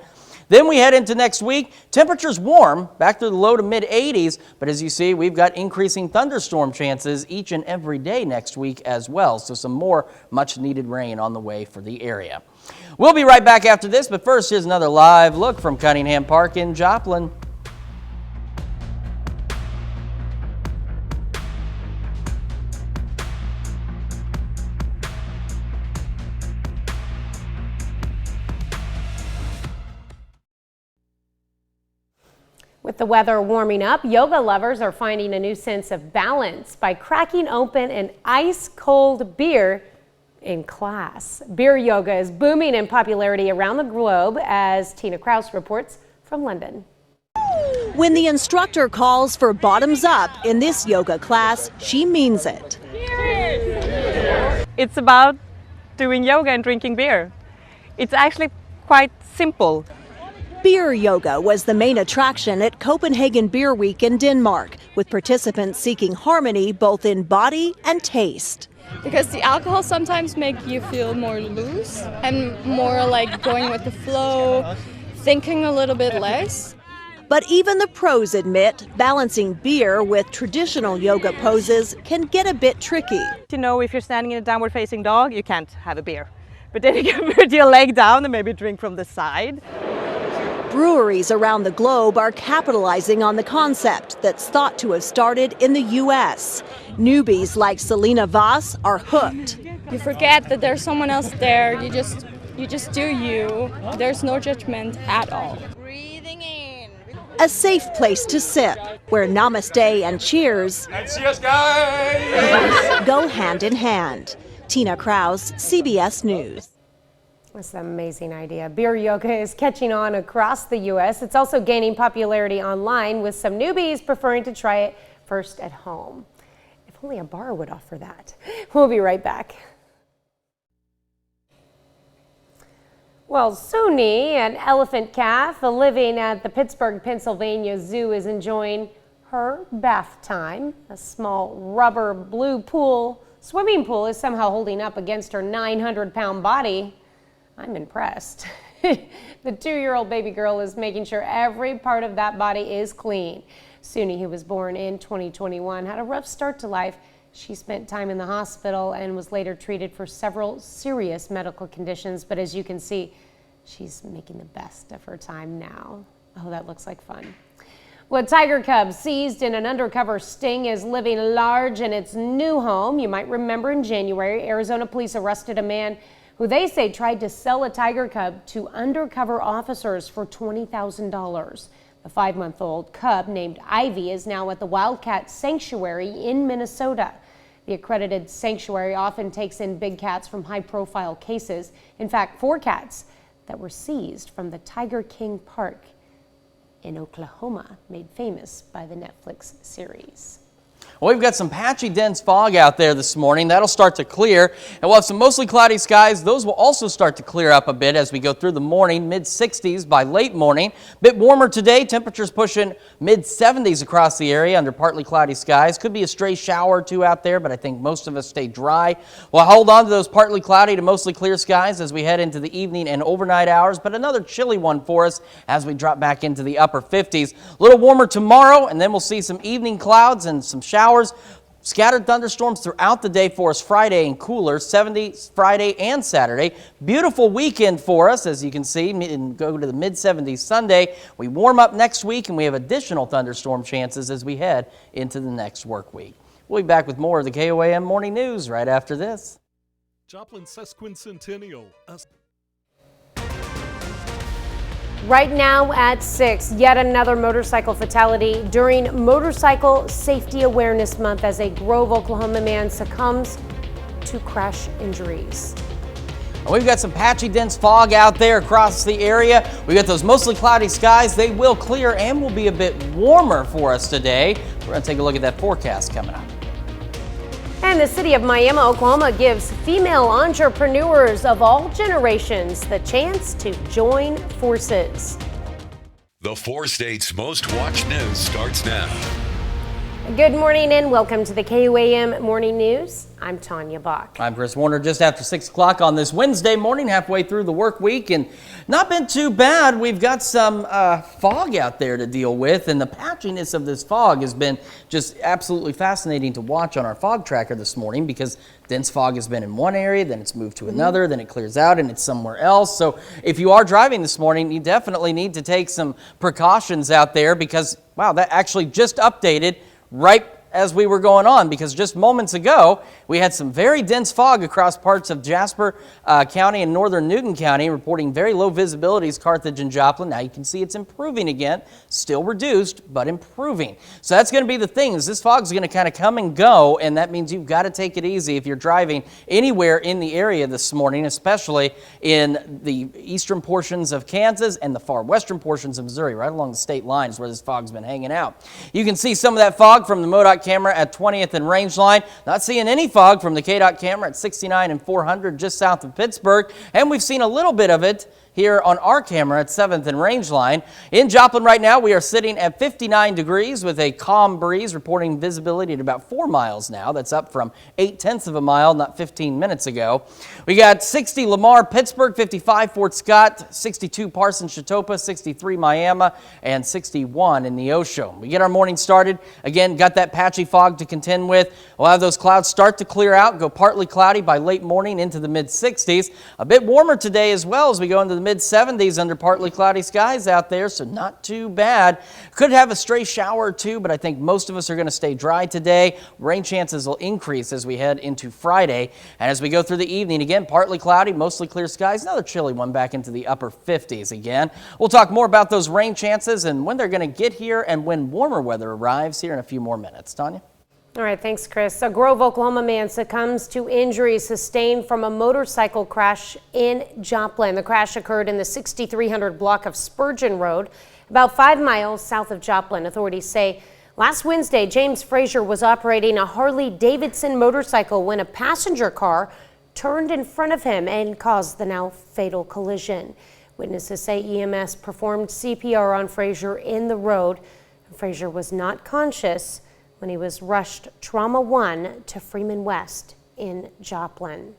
Then we head into next week. Temperatures warm, back to the low to mid-80s, but as you see, we've got increasing thunderstorm chances each and every day next week as well, so some more much-needed rain on the way for the area. We'll be right back after this, but first, here's another live look from Cunningham Park in Joplin. With the weather warming up, yoga lovers are finding a new sense of balance by cracking open an ice-cold beer in class. Beer yoga is booming in popularity around the globe, as Tina Kraus reports from London. When the instructor calls for bottoms up in this yoga class, she means it. It's about doing yoga and drinking beer. It's actually quite simple. Beer yoga was the main attraction at Copenhagen Beer Week in Denmark, with participants seeking harmony both in body and taste. Because the alcohol sometimes makes you feel more loose and more like going with the flow, thinking a little bit less. But even the pros admit balancing beer with traditional yoga poses can get a bit tricky. You know, if you're standing in a downward facing dog, you can't have a beer. But then you can put your leg down and maybe drink from the side. Breweries around the globe are capitalizing on the concept that's thought to have started in the U.S. Newbies like Selena Voss are hooked. You forget that there's someone else there. You just do you. There's no judgment at all. A safe place to sit, where namaste and cheers go hand in hand. Tina Kraus, CBS News. That's an amazing idea. Beer yoga is catching on across the U.S. It's also gaining popularity online, with some newbies preferring to try it first at home. If only a bar would offer that. We'll be right back. Well, Suni, an elephant calf living at the Pittsburgh, Pennsylvania Zoo, is enjoying her bath time. A small rubber blue swimming pool is somehow holding up against her 900-pound body. I'm impressed. The 2-year-old baby girl is making sure every part of that body is clean. Suni, who was born in 2021, had a rough start to life. She spent time in the hospital and was later treated for several serious medical conditions. But as you can see, she's making the best of her time now. Oh, that looks like fun. Well, a tiger cub seized in an undercover sting is living large in its new home. You might remember in January, Arizona police arrested a man who they say tried to sell a tiger cub to undercover officers for $20,000. The 5-month-old cub, named Ivy, is now at the Wildcat Sanctuary in Minnesota. The accredited sanctuary often takes in big cats from high-profile cases. In fact, 4 cats that were seized from the Tiger King Park in Oklahoma, made famous by the Netflix series. Well, we've got some patchy, dense fog out there this morning. That'll start to clear, and we'll have some mostly cloudy skies. Those will also start to clear up a bit as we go through the morning, mid-60s by late morning. A bit warmer today, temperatures pushing mid-70s across the area under partly cloudy skies. Could be a stray shower or two out there, but I think most of us stay dry. We'll hold on to those partly cloudy to mostly clear skies as we head into the evening and overnight hours, but another chilly one for us as we drop back into the upper 50s. A little warmer tomorrow, and then we'll see some evening clouds and some showers. Scattered thunderstorms throughout the day for us Friday and cooler, 70 Friday and Saturday. Beautiful weekend for us, as you can see, and go to the mid-70s Sunday. We warm up next week, and we have additional thunderstorm chances as we head into the next work week. We'll be back with more of the KOAM Morning News right after this. Joplin Sesquicentennial. Right now at 6, yet another motorcycle fatality during Motorcycle Safety Awareness Month as a Grove, Oklahoma man succumbs to crash injuries. We've got some patchy, dense fog out there across the area. We got those mostly cloudy skies. They will clear and will be a bit warmer for us today. We're going to take a look at that forecast coming up. And the city of Miami, Oklahoma gives female entrepreneurs of all generations the chance to join forces. The 4 states' most watched news starts now. Good morning and welcome to the KOAM Morning News. I'm Tanya Bach. I'm Chris Warner, just after 6 o'clock on this Wednesday morning, halfway through the work week, and not been too bad. We've got some fog out there to deal with, and the patchiness of this fog has been just absolutely fascinating to watch on our fog tracker this morning, because dense fog has been in one area, then it's moved to another, then it clears out and it's somewhere else. So if you are driving this morning, you definitely need to take some precautions out there, because, wow, that actually just updated right as we were going on, because just moments ago we had some very dense fog across parts of Jasper County and northern Newton County, reporting very low visibilities, Carthage and Joplin. Now you can see it's improving again, still reduced, but improving. So that's going to be the thing, is this fog is going to kind of come and go, and that means you've got to take it easy if you're driving anywhere in the area this morning, especially in the eastern portions of Kansas and the far western portions of Missouri, right along the state lines where this fog's been hanging out. You can see some of that fog from the MoDOT camera at 20th and Rangeline. Not seeing any fog from the KDOT camera at 69 and 400 just south of Pittsburgh. And we've seen a little bit of it here on our camera at 7th and Rangeline. In Joplin right now, we are sitting at 59 degrees with a calm breeze, reporting visibility at about 4 miles now. That's up from 0.8 of a mile not 15 minutes ago. We got 60 Lamar, Pittsburgh, 55 Fort Scott, 62 Parsons, Chatopa, 63 Miami, and 61 in Neosho. We get our morning started. Again, got that patchy fog to contend with. We'll have those clouds start to clear out, go partly cloudy by late morning into the mid-60s. A bit warmer today as well as we go into the mid-70s under partly cloudy skies out there, so not too bad. Could have a stray shower or two, but I think most of us are going to stay dry today. Rain chances will increase as we head into Friday. And as we go through the evening, again, partly cloudy, mostly clear skies. Another chilly one back into the upper 50s again. We'll talk more about those rain chances and when they're going to get here and when warmer weather arrives here in a few more minutes. Tanya? All right, thanks, Chris. A Grove, Oklahoma man succumbs to injuries sustained from a motorcycle crash in Joplin. The crash occurred in the 6300 block of Spurgeon Road, about 5 miles south of Joplin. Authorities say last Wednesday, James Frazier was operating a Harley-Davidson motorcycle when a passenger car turned in front of him and caused the now fatal collision. Witnesses say EMS performed CPR on Frazier in the road. Frazier was not conscious when he was rushed Trauma 1 to Freeman West in Joplin.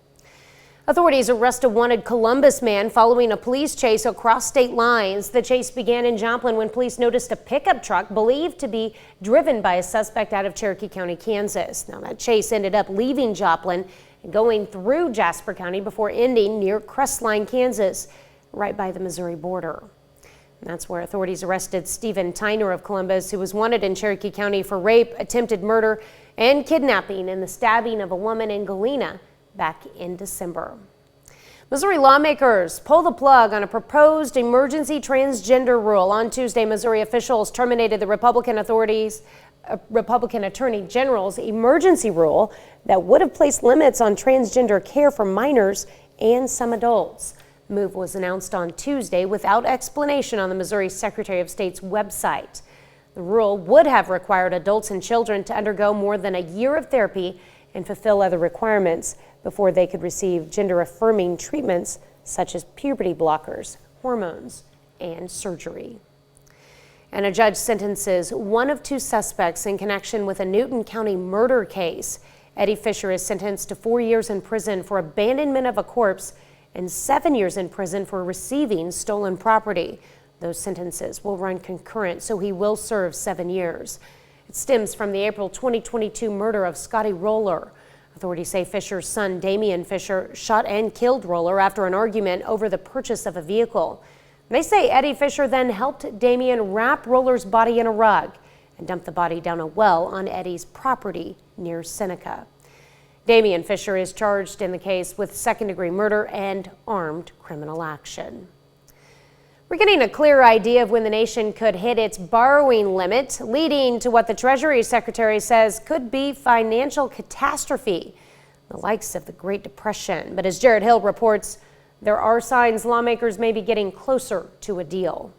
Authorities arrest a wanted Columbus man following a police chase across state lines. The chase began in Joplin when police noticed a pickup truck believed to be driven by a suspect out of Cherokee County, Kansas. Now that chase ended up leaving Joplin and going through Jasper County before ending near Crestline, Kansas, right by the Missouri border. That's where authorities arrested Stephen Tyner of Columbus, who was wanted in Cherokee County for rape, attempted murder, and kidnapping and the stabbing of a woman in Galena back in December. Missouri lawmakers pull the plug on a proposed emergency transgender rule. On Tuesday, Missouri officials terminated the Republican Attorney General's emergency rule that would have placed limits on transgender care for minors and some adults. The move was announced on Tuesday without explanation on the Missouri Secretary of State's website. The rule would have required adults and children to undergo more than a year of therapy and fulfill other requirements before they could receive gender-affirming treatments such as puberty blockers, hormones, and surgery. And a judge sentences one of 2 suspects in connection with a Newton County murder case. Eddie Fisher is sentenced to 4 years in prison for abandonment of a corpse and 7 years in prison for receiving stolen property. Those sentences will run concurrent, so he will serve 7 years. It stems from the April 2022 murder of Scotty Roller. Authorities say Fisher's son, Damian Fisher, shot and killed Roller after an argument over the purchase of a vehicle. They say Eddie Fisher then helped Damian wrap Roller's body in a rug and dump the body down a well on Eddie's property near Seneca. Damian Fisher is charged in the case with second-degree murder and armed criminal action. We're getting a clear idea of when the nation could hit its borrowing limit, leading to what the Treasury Secretary says could be financial catastrophe. the likes of the Great Depression. But as Jared Hill reports, there are signs lawmakers may be getting closer to a deal.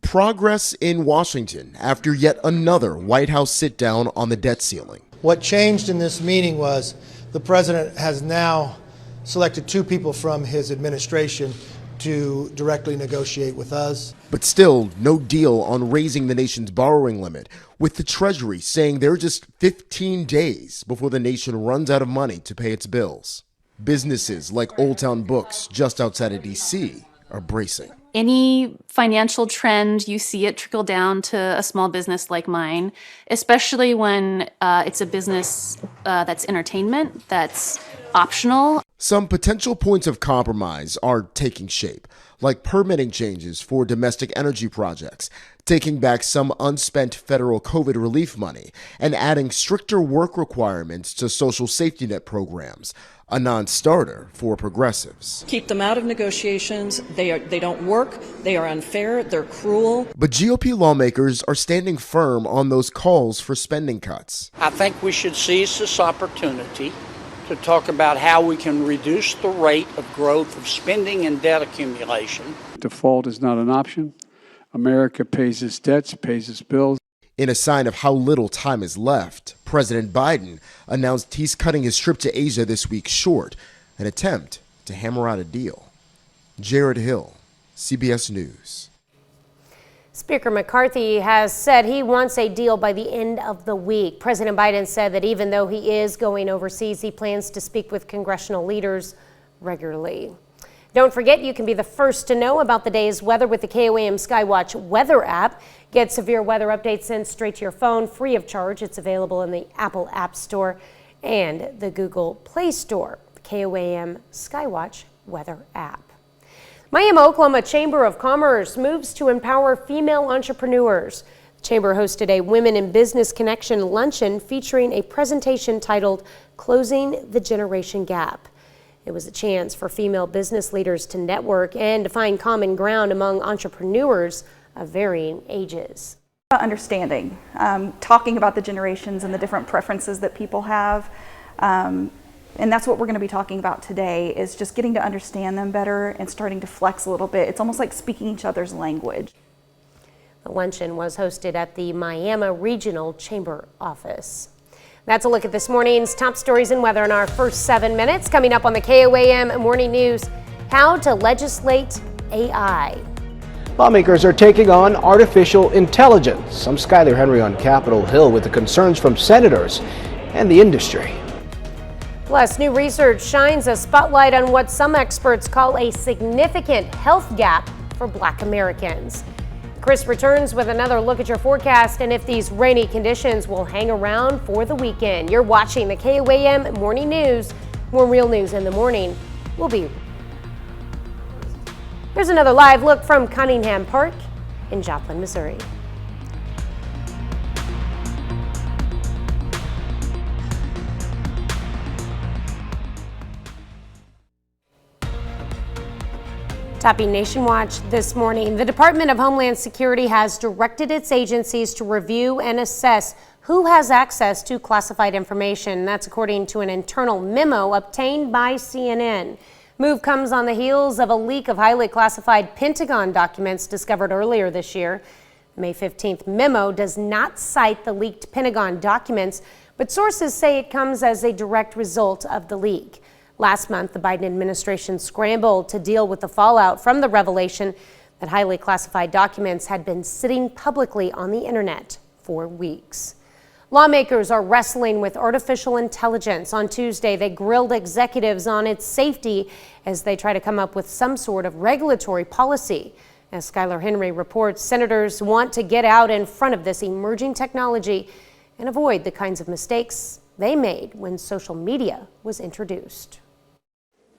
Progress in Washington after yet another White House sit-down on the debt ceiling. What changed in this meeting was the president has now selected 2 people from his administration to directly negotiate with us. But still, no deal on raising the nation's borrowing limit, with the Treasury saying they're just 15 days before the nation runs out of money to pay its bills. Businesses like Old Town Books, just outside of D.C., are bracing. Any financial trend, you see it trickle down to a small business like mine, especially when it's a business that's entertainment, that's optional. Some potential points of compromise are taking shape, like permitting changes for domestic energy projects, taking back some unspent federal COVID relief money, and adding stricter work requirements to social safety net programs, a non-starter for progressives. Keep them out of negotiations. They don't work. They are unfair. They're cruel. But GOP lawmakers are standing firm on those calls for spending cuts. I think we should seize this opportunity to talk about how we can reduce the rate of growth of spending and debt accumulation. Default is not an option. America pays its debts, pays its bills. In a sign of how little time is left, President Biden announced he's cutting his trip to Asia this week short, an attempt to hammer out a deal. Jared Hill, CBS News. Speaker McCarthy has said he wants a deal by the end of the week. President Biden said that even though he is going overseas, he plans to speak with congressional leaders regularly. Don't forget, you can be the first to know about the day's weather with the KOAM Skywatch weather app. Get severe weather updates sent straight to your phone free of charge. It's available in the Apple App Store and the Google Play Store. The KOAM Skywatch weather app. Miami, Oklahoma Chamber of Commerce moves to empower female entrepreneurs. The chamber hosted a Women in Business Connection luncheon featuring a presentation titled Closing the Generation Gap. It was a chance for female business leaders to network and to find common ground among entrepreneurs of varying ages. Understanding, talking about the generations and the different preferences that people have. And that's what we're going to be talking about today, is just getting to understand them better and starting to flex a little bit. It's almost like speaking each other's language. The luncheon was hosted at the Miami Regional Chamber office. That's a look at this morning's top stories and weather in our first 7 minutes. Coming up on the KOAM Morning News, how to legislate AI. Lawmakers are taking on artificial intelligence. I'm Skyler Henry on Capitol Hill with the concerns from senators and the industry. Plus, new research shines a spotlight on what some experts call a significant health gap for Black Americans. Chris returns with another look at your forecast and if these rainy conditions will hang around for the weekend. You're watching the KOAM Morning News. More real news in the morning. We'll be. Here's another live look from Cunningham Park in Joplin, Missouri. Topping Nation Watch this morning, the Department of Homeland Security has directed its agencies to review and assess who has access to classified information. That's according to an internal memo obtained by CNN. Move comes on the heels of a leak of highly classified Pentagon documents discovered earlier this year. The May 15th memo does not cite the leaked Pentagon documents, but sources say it comes as a direct result of the leak. Last month, the Biden administration scrambled to deal with the fallout from the revelation that highly classified documents had been sitting publicly on the internet for weeks. Lawmakers are wrestling with artificial intelligence. On Tuesday, they grilled executives on its safety as they try to come up with some sort of regulatory policy. As Skyler Henry reports, senators want to get out in front of this emerging technology and avoid the kinds of mistakes they made when social media was introduced.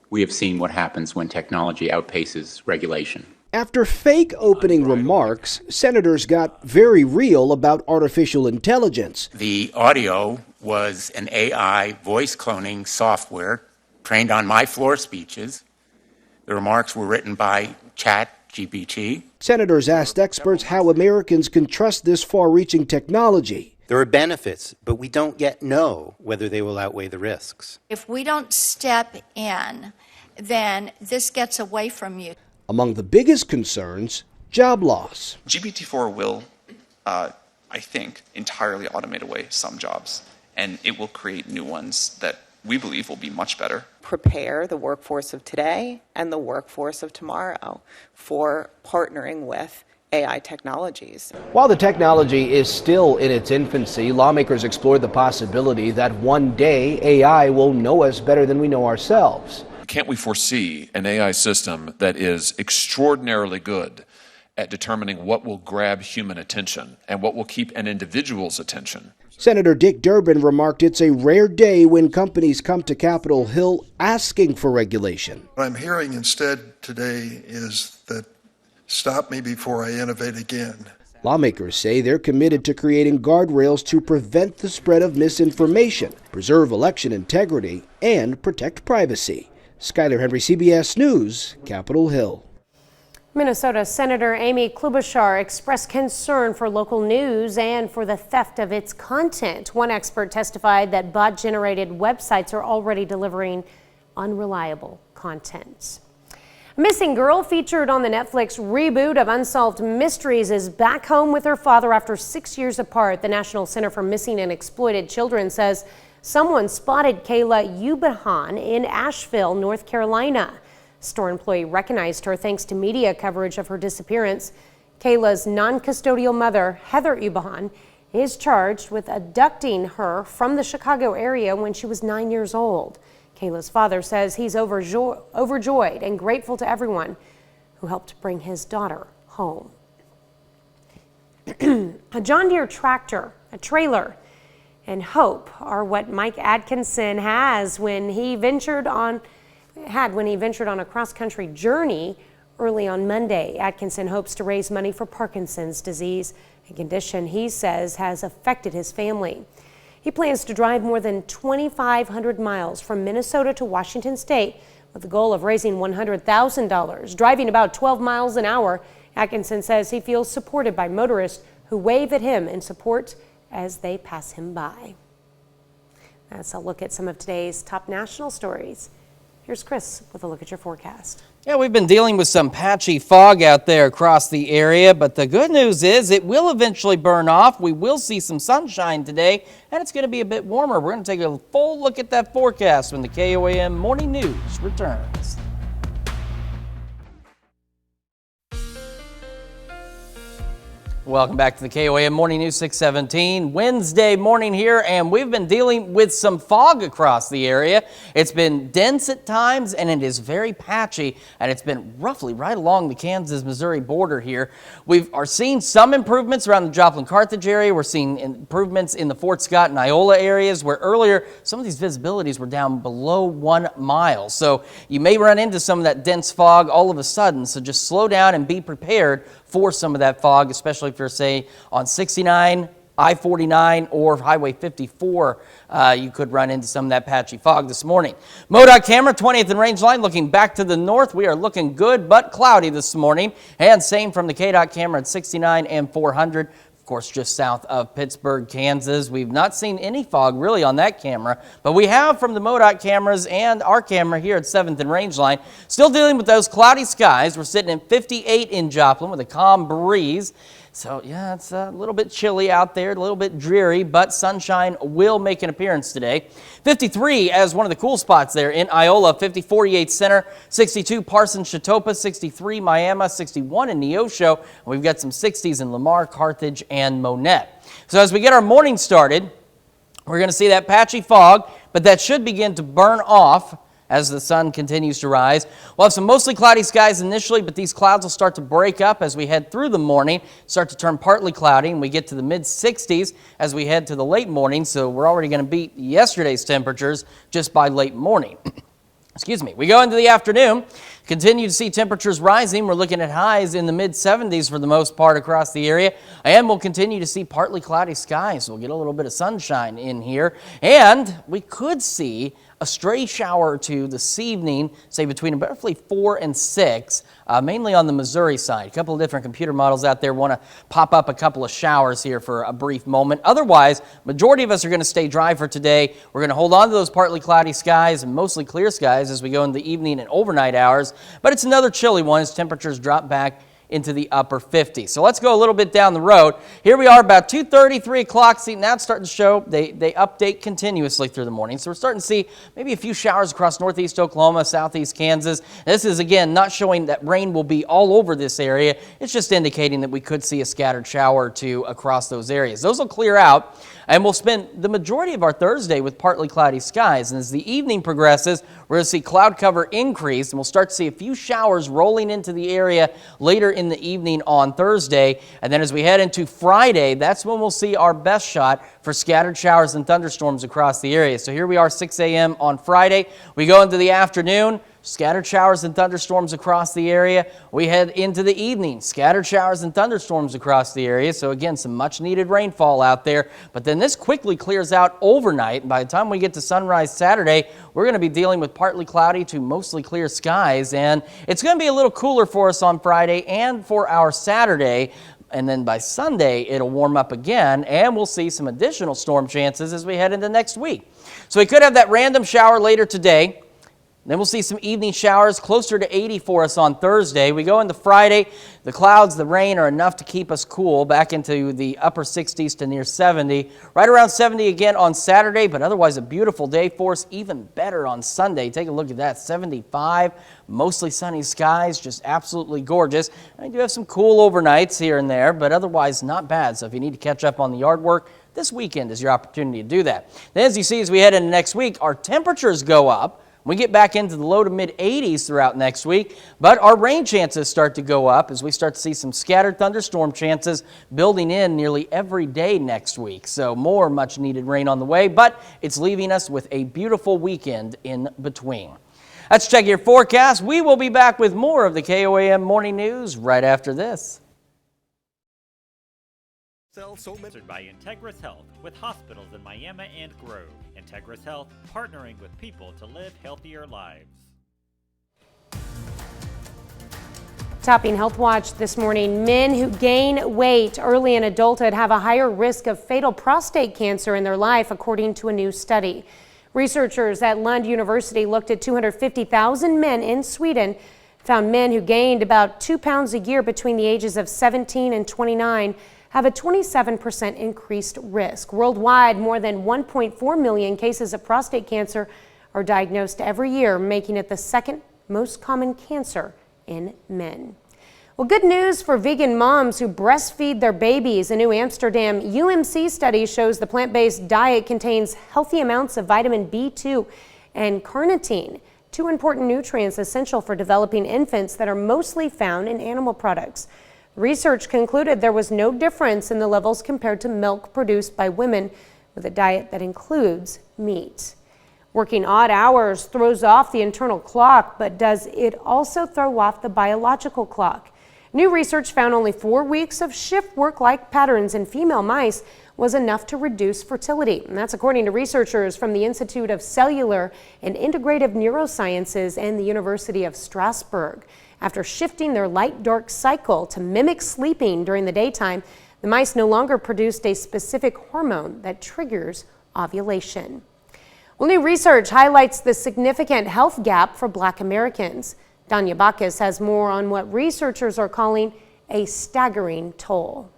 We have seen what happens when technology outpaces regulation. After fake opening remarks, senators got very real about artificial intelligence. The audio was an AI voice cloning software trained on my floor speeches. The remarks were written by ChatGPT. Senators asked experts how Americans can trust this far-reaching technology. There are benefits, but we don't yet know whether they will outweigh the risks. If we don't step in, then this gets away from you. Among the biggest concerns, job loss. GPT-4 will, I think, entirely automate away some jobs, and it will create new ones that we believe will be much better. Prepare the workforce of today and the workforce of tomorrow for partnering with AI technologies. While the technology is still in its infancy, lawmakers explored the possibility that one day AI will know us better than we know ourselves. Can't we foresee an AI system that is extraordinarily good at determining what will grab human attention and what will keep an individual's attention? Senator Dick Durbin remarked it's a rare day when companies come to Capitol Hill asking for regulation. What I'm hearing instead today is that stop me before I innovate again. Lawmakers say they're committed to creating guardrails to prevent the spread of misinformation, preserve election integrity, and protect privacy. Skyler Henry, CBS News, Capitol Hill. Minnesota Senator Amy Klobuchar expressed concern for local news and for the theft of its content. One expert testified that bot-generated websites are already delivering unreliable content. A missing girl featured on the Netflix reboot of Unsolved Mysteries is back home with her father after 6 years apart. The National Center for Missing and Exploited Children says someone spotted Kayla Ubahan in Asheville, North Carolina. Store employee recognized her thanks to media coverage of her disappearance. Kayla's non-custodial mother, Heather Ubahan, is charged with abducting her from the Chicago area when she was 9 years old. Kayla's father says he's overjoyed and grateful to everyone who helped bring his daughter home. A John Deere tractor, a trailer, and hope are what Mike Atkinson had when he ventured on a cross-country journey early on Monday. Atkinson hopes to raise money for Parkinson's disease, a condition he says has affected his family. He plans to drive more than 2,500 miles from Minnesota to Washington State with the goal of raising $100,000. Driving about 12 miles an hour, Atkinson says he feels supported by motorists who wave at him in support as they pass him by. That's a look at some of today's top national stories. Here's Chris with a look at your forecast. Yeah, we've been dealing with some patchy fog out there across the area, but the good news is it will eventually burn off. We will see some sunshine today, and it's going to be a bit warmer. We're going to take a full look at that forecast when the KOAM Morning News returns. Welcome back to the KOAM Morning News 617. Wednesday morning here, and we've been dealing with some fog across the area. It's been dense at times, and it is very patchy, and it's been roughly right along the Kansas-Missouri border here. We are seeing some improvements around the Joplin-Carthage area. We're seeing improvements in the Fort Scott and Iola areas, where earlier some of these visibilities were down below 1 mile. So you may run into some of that dense fog all of a sudden, so just slow down and be prepared for some of that fog, especially if you're, say, on 69, I-49, or Highway 54. You could run into some of that patchy fog this morning. MoDOT camera, 20th and Rangeline, looking back to the north. We are looking good but cloudy this morning. And same from the KDOT camera at 69 and 400. Of course, just south of Pittsburgh, Kansas. We've not seen any fog really on that camera, but we have from the MoDOT cameras and our camera here at 7th and Rangeline. Still dealing with those cloudy skies. We're sitting at 58 in Joplin with a calm breeze. So, yeah, it's a little bit chilly out there, a little bit dreary, but sunshine will make an appearance today. 53 as one of the cool spots there in Iola, 50 48 Center, 62 Parsons, Chatopa, 63 Miami, 61 in Neosho. And we've got some 60s in Lamar, Carthage, and Monette. So as we get our morning started, we're going to see that patchy fog, but that should begin to burn off as the sun continues to rise. We'll have some mostly cloudy skies initially, but these clouds will start to break up as we head through the morning, start to turn partly cloudy, and we get to the mid-60s as we head to the late morning, so we're already going to beat yesterday's temperatures just by late morning. Excuse me. We go into the afternoon, continue to see temperatures rising. We're looking at highs in the mid-70s for the most part across the area, and we'll continue to see partly cloudy skies. We'll get a little bit of sunshine in here, and we could see a stray shower or two this evening, say between roughly 4 and 6, mainly on the Missouri side. A couple of different computer models out there want to pop up a couple of showers here for a brief moment. Otherwise, majority of us are going to stay dry for today. We're going to hold on to those partly cloudy skies and mostly clear skies as we go into the evening and overnight hours. But it's another chilly one as temperatures drop back into the upper 50s. So let's go a little bit down the road. Here we are about 2:30, 3 o'clock. See, now it's starting to show. They update continuously through the morning. So we're starting to see maybe a few showers across northeast Oklahoma, southeast Kansas. This is, again, not showing that rain will be all over this area. It's just indicating that we could see a scattered shower or two across those areas. Those will clear out, and we'll spend the majority of our Thursday with partly cloudy skies. And as the evening progresses, we're going to see cloud cover increase, and we'll start to see a few showers rolling into the area later in the evening on Thursday. And then as we head into Friday, that's when we'll see our best shot for scattered showers and thunderstorms across the area. So here we are, 6 a.m. on Friday. We go into the afternoon, scattered showers and thunderstorms across the area. We head into the evening, scattered showers and thunderstorms across the area. So again, some much needed rainfall out there. But then this quickly clears out overnight. And by the time we get to sunrise Saturday, we're going to be dealing with partly cloudy to mostly clear skies. And it's going to be a little cooler for us on Friday and for our Saturday. And then by Sunday, it'll warm up again, and we'll see some additional storm chances as we head into next week. So we could have that random shower later today. Then we'll see some evening showers closer to 80 for us on Thursday. We go into Friday. The clouds, the rain are enough to keep us cool back into the upper 60s to near 70. Right around 70 again on Saturday, but otherwise a beautiful day for us. Even better on Sunday. Take a look at that. 75, mostly sunny skies, just absolutely gorgeous. I do have some cool overnights here and there, but otherwise not bad. So if you need to catch up on the yard work, this weekend is your opportunity to do that. Then as you see, as we head into next week, our temperatures go up. We get back into the low to mid 80s throughout next week, but our rain chances start to go up as we start to see some scattered thunderstorm chances building in nearly every day next week. So more much needed rain on the way, but it's leaving us with a beautiful weekend in between. Let's check your forecast. We will be back with more of the KOAM Morning News right after this. Sponsored by Integris Health, with hospitals in Miami and Grove. Integris Health, partnering with people to live healthier lives. Topping Health Watch this morning, men who gain weight early in adulthood have a higher risk of fatal prostate cancer in their life, according to a new study. Researchers at Lund University looked at 250,000 men in Sweden, found men who gained about 2 pounds a year between the ages of 17 and 29 have a 27% increased risk. Worldwide, more than 1.4 million cases of prostate cancer are diagnosed every year, making it the second most common cancer in men. Well, good news for vegan moms who breastfeed their babies. A new Amsterdam UMC study shows the plant-based diet contains healthy amounts of vitamin B2 and carnitine, two important nutrients essential for developing infants that are mostly found in animal products. Research concluded there was no difference in the levels compared to milk produced by women with a diet that includes meat. Working odd hours throws off the internal clock, but does it also throw off the biological clock? New research found only 4 weeks of shift work-like patterns in female mice was enough to reduce fertility. And that's according to researchers from the Institute of Cellular and Integrative Neurosciences and the University of Strasbourg. After shifting their light-dark cycle to mimic sleeping during the daytime, the mice no longer produced a specific hormone that triggers ovulation. Well, new research highlights the significant health gap for Black Americans. Danya Bacchus has more on what researchers are calling a staggering toll.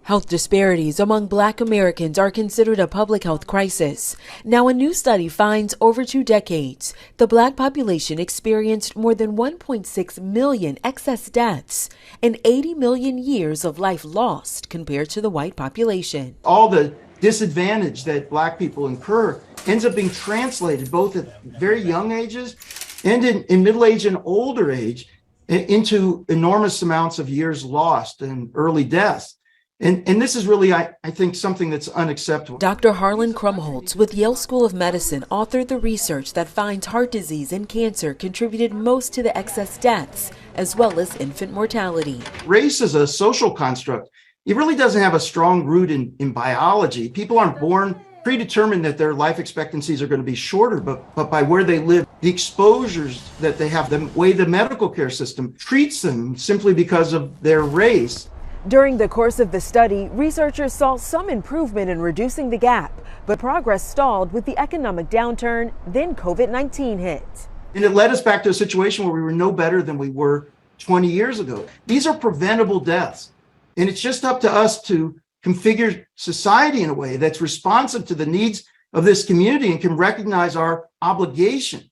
Health disparities among Black Americans are considered a public health crisis. Now, a new study finds over 2 decades, the Black population experienced more than 1.6 million excess deaths and 80 million years of life lost compared to the white population. All the disadvantage that Black people incur ends up being translated both at very young ages and in middle age and older age into enormous amounts of years lost and early deaths. And this is really, I think, something that's unacceptable. Dr. Harlan Krumholtz with Yale School of Medicine authored the research that finds heart disease and cancer contributed most to the excess deaths, as well as infant mortality. Race is a social construct. It really doesn't have a strong root in biology. People aren't born predetermined that their life expectancies are going to be shorter, but by where they live, the exposures that they have, the way the medical care system treats them simply because of their race. During the course of the study, researchers saw some improvement in reducing the gap, but progress stalled with the economic downturn, then COVID-19 hit. And it led us back to a situation where we were no better than we were 20 years ago. These are preventable deaths. And it's just up to us to configure society in a way that's responsive to the needs of this community and can recognize our obligation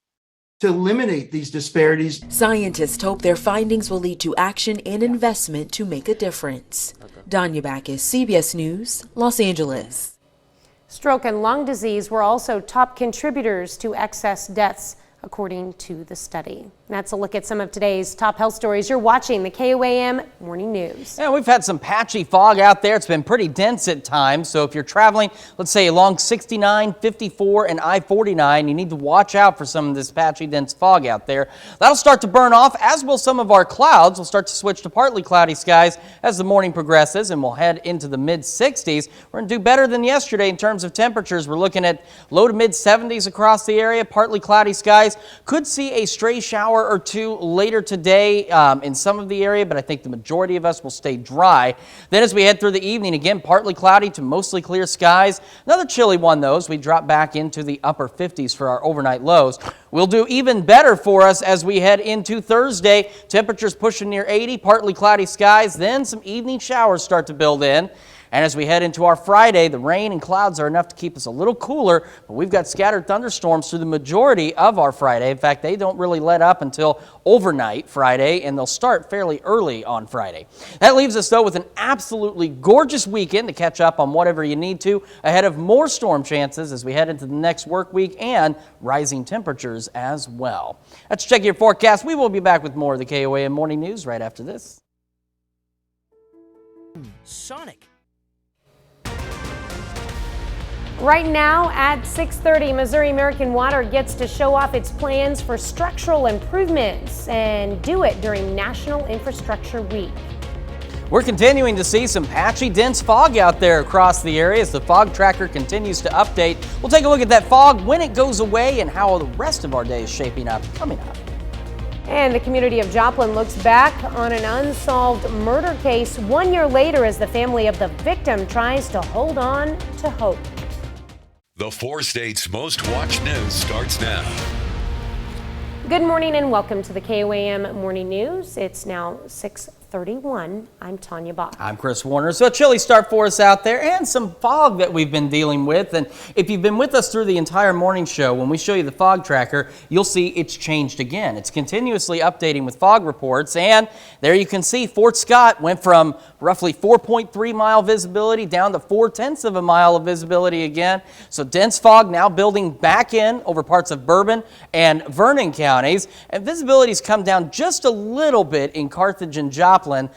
to eliminate these disparities. Scientists hope their findings will lead to action and investment to make a difference. Danya Backus, CBS News, Los Angeles. Stroke and lung disease were also top contributors to excess deaths, according to the study. That's a look at some of today's top health stories. You're watching the KOAM Morning News. Yeah, we've had some patchy fog out there. It's been pretty dense at times. So if you're traveling, let's say along 69, 54, and I-49, you need to watch out for some of this patchy, dense fog out there. That'll start to burn off, as will some of our clouds. We'll start to switch to partly cloudy skies as the morning progresses, and we'll head into the mid-60s. We're going to do better than yesterday in terms of temperatures. We're looking at low to mid-70s across the area, partly cloudy skies. Could see a stray shower or two later today in some of the area, but I think the majority of us will stay dry. Then as we head through the evening, again, partly cloudy to mostly clear skies. Another chilly one, though, as we drop back into the upper 50s for our overnight lows. We'll do even better for us as we head into Thursday. Temperatures pushing near 80, partly cloudy skies. Then some evening showers start to build in. And as we head into our Friday, the rain and clouds are enough to keep us a little cooler, but we've got scattered thunderstorms through the majority of our Friday. In fact, they don't really let up until overnight Friday, and they'll start fairly early on Friday. That leaves us, though, with an absolutely gorgeous weekend to catch up on whatever you need to ahead of more storm chances as we head into the next work week and rising temperatures as well. Let's check your forecast. We will be back with more of the KOAM Morning News right after this. Sonic. Right now at 6:30, Missouri American Water gets to show off its plans for structural improvements and do it during National Infrastructure Week. We're continuing to see some patchy, dense fog out there across the area as the fog tracker continues to update. We'll take a look at that fog, when it goes away, and how the rest of our day is shaping up coming up. And the community of Joplin looks back on an unsolved murder case 1 year later as the family of the victim tries to hold on to hope. The 4 states' most watched news starts now. Good morning and welcome to the KOAM Morning News. It's now 6:31. I'm Tanya Bach. I'm Chris Warner. So a chilly start for us out there and some fog that we've been dealing with. And if you've been with us through the entire morning show, when we show you the fog tracker, you'll see it's changed again. It's continuously updating with fog reports. And there you can see Fort Scott went from roughly 4.3 mile visibility down to 0.4 of a mile of visibility again. So dense fog now building back in over parts of Bourbon and Vernon counties. And visibility's come down just a little bit in Carthage and Joplin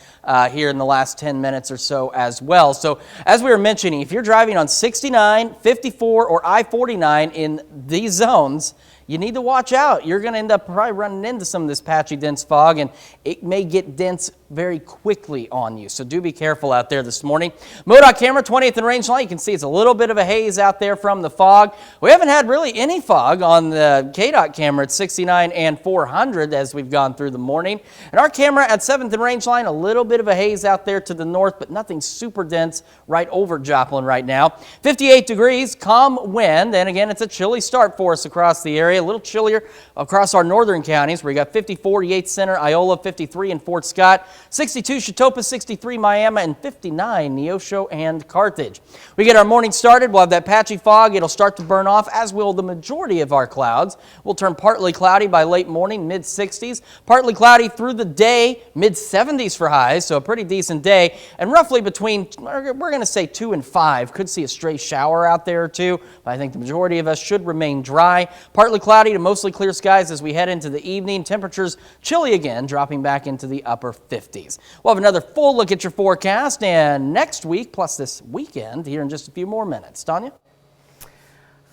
here in the last 10 minutes or so as well. So as we were mentioning, if you're driving on 69, 54, or I-49 in these zones, you need to watch out. You're going to end up probably running into some of this patchy, dense fog, and it may get dense very quickly on you. So do be careful out there this morning. MoDOT camera, 20th and Rangeline. You can see it's a little bit of a haze out there from the fog. We haven't had really any fog on the KDOT camera at 69 and 400 as we've gone through the morning. And our camera at 7th and Rangeline, a little bit of a haze out there to the north, but nothing super dense right over Joplin right now. 58 degrees, calm wind, and again, it's a chilly start for us across the area. A little chillier across our northern counties where you got 54 Yates Center, Iola, 53 in Fort Scott, 62 Chetopa, 63 Miami, and 59 Neosho and Carthage. We get our morning started. We'll have that patchy fog. It'll start to burn off, as will the majority of our clouds. We'll turn partly cloudy by late morning, mid-60s. Partly cloudy through the day, mid-70s for highs, so a pretty decent day. And roughly between, we're going to say 2 and 5. Could see a stray shower out there or two, but I think the majority of us should remain dry. Partly cloudy to mostly clear skies as we head into the evening. Temperatures chilly again, dropping back into the upper 50s. We'll have another full look at your forecast and next week, plus this weekend, here in just a few more minutes. Tanya?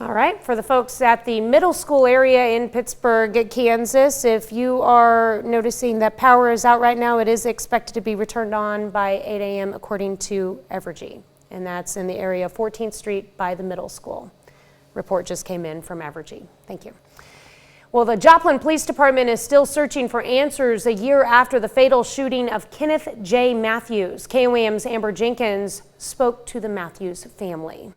All right, for the folks at the middle school area in Pittsburgh, Kansas, if you are noticing that power is out right now, it is expected to be returned on by 8 a.m. according to Evergy. and that's in the area of 14th Street by the middle school. Report just came in from Avergy. Thank you. Well, the Joplin Police Department is still searching for answers a year after the fatal shooting of Kenneth J. Matthews. KOAM's Amber Jenkins spoke to the Matthews family.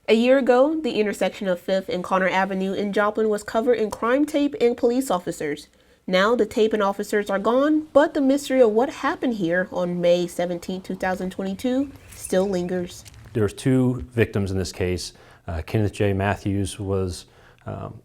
A year ago, the intersection of 5th and Connor Avenue in Joplin was covered in crime tape and police officers. Now the tape and officers are gone, but the mystery of what happened here on May 17, 2022 still lingers. There's 2 victims in this case. Kenneth J. Matthews was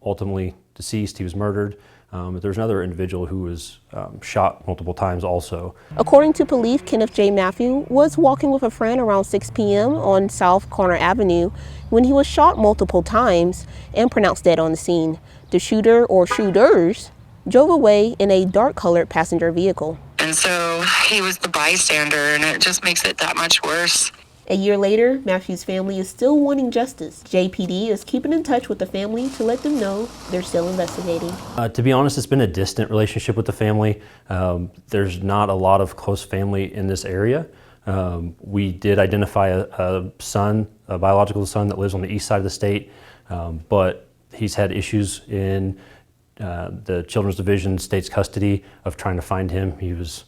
ultimately deceased. He was murdered. But there's another individual who was shot multiple times also. According to police, Kenneth J. Matthews was walking with a friend around 6 p.m. on South Connor Avenue when he was shot multiple times and pronounced dead on the scene. The shooter or shooters drove away in a dark-colored passenger vehicle. And so he was the bystander, and it just makes it that much worse. A year later, Matthews' family is still wanting justice. JPD is keeping in touch with the family to let them know they're still investigating. To be honest, it's been a distant relationship with the family. There's not a lot of close family in this area. We did identify a son, a biological son that lives on the east side of the state, but he's had issues in the Children's Division state's custody of trying to find him. He was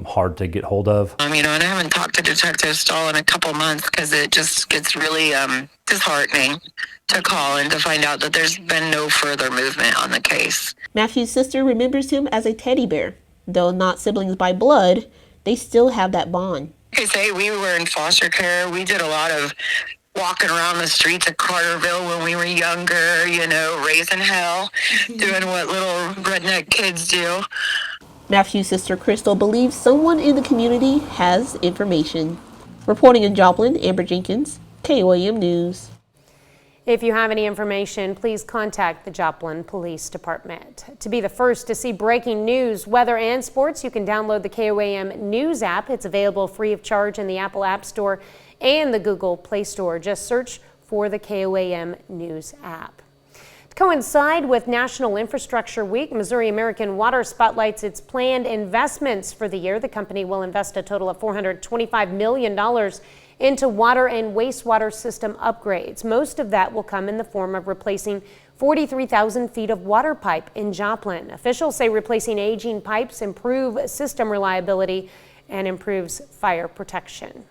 hard to get hold of. And I haven't talked to Detective Stahl in a couple months because it just gets really disheartening to call and to find out that there's been no further movement on the case. Matthew's sister remembers him as a teddy bear. Though not siblings by blood, they still have that bond. Like I say, we were in foster care. We did a lot of walking around the streets of Carterville when we were younger, raising hell, doing what little redneck kids do. Matthew's sister Crystal believes someone in the community has information. Reporting in Joplin, Amber Jenkins, KOAM News. If you have any information, please contact the Joplin Police Department. To be the first to see breaking news, weather, and sports, you can download the KOAM News app. It's available free of charge in the Apple App Store and the Google Play Store. Just search for the KOAM News app. To coincide with National Infrastructure Week, Missouri American Water spotlights its planned investments for the year. The company will invest a total of $425 million into water and wastewater system upgrades. Most of that will come in the form of replacing 43,000 feet of water pipe in Joplin. Officials say replacing aging pipes improve system reliability and improves fire protection.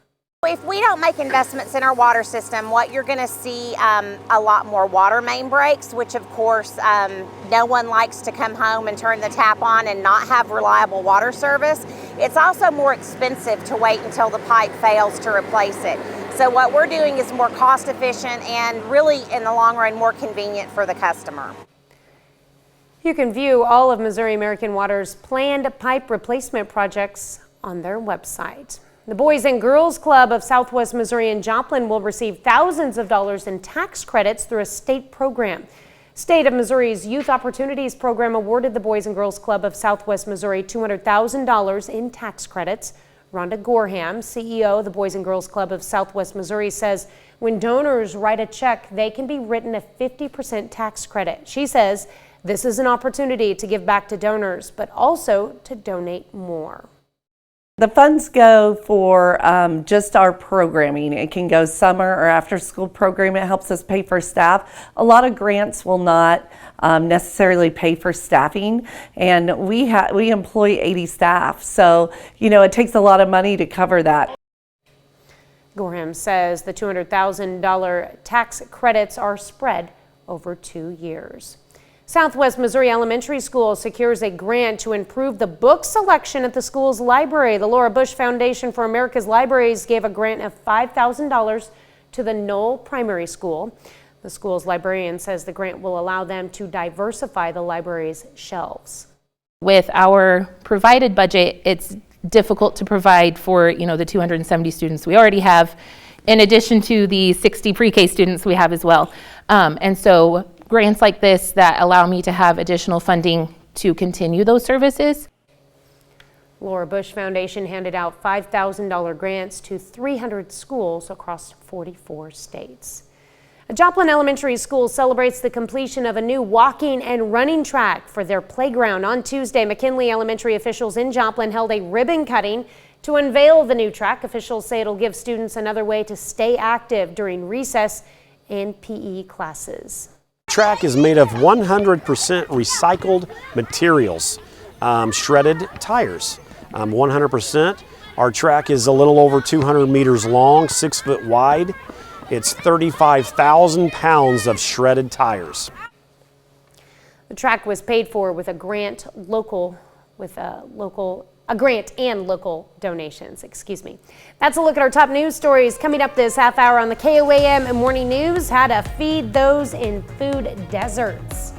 If we don't make investments in our water system, what you're going to see a lot more water main breaks, which of course no one likes to come home and turn the tap on and not have reliable water service. It's also more expensive to wait until the pipe fails to replace it. So what we're doing is more cost efficient and really in the long run more convenient for the customer. You can view all of Missouri American Water's planned pipe replacement projects on their website. The Boys and Girls Club of Southwest Missouri in Joplin will receive thousands of dollars in tax credits through a state program. State of Missouri's Youth Opportunities Program awarded the Boys and Girls Club of Southwest Missouri $200,000 in tax credits. Rhonda Gorham, CEO of the Boys and Girls Club of Southwest Missouri, says when donors write a check, they can be written a 50% tax credit. She says this is an opportunity to give back to donors, but also to donate more. The funds go for just our programming. It can go summer or after school program. It helps us pay for staff. A lot of grants will not necessarily pay for staffing, and we employ 80 staff. So, it takes a lot of money to cover that. Gorham says the $200,000 tax credits are spread over 2 years. Southwest Missouri Elementary School secures a grant to improve the book selection at the school's library. The Laura Bush Foundation for America's Libraries gave a grant of $5,000 to the Knoll Primary School. The school's librarian says the grant will allow them to diversify the library's shelves. With our provided budget, it's difficult to provide for, the 270 students we already have, in addition to the 60 pre-K students we have as well. And so grants like this that allow me to have additional funding to continue those services. Laura Bush Foundation handed out $5,000 grants to 300 schools across 44 states. A Joplin Elementary School celebrates the completion of a new walking and running track for their playground. On Tuesday, McKinley Elementary officials in Joplin held a ribbon cutting To unveil the new track, officials say it'll give students another way to stay active during recess and PE classes. The track is made of 100% recycled materials, shredded tires, 100%. Our track is a little over 200 meters long, 6 foot wide. It's 35,000 pounds of shredded tires. The track was paid for with a grant and local donations. Excuse me. That's a look at our top news stories coming up this half hour on the KOAM Morning News. How to feed those in food deserts.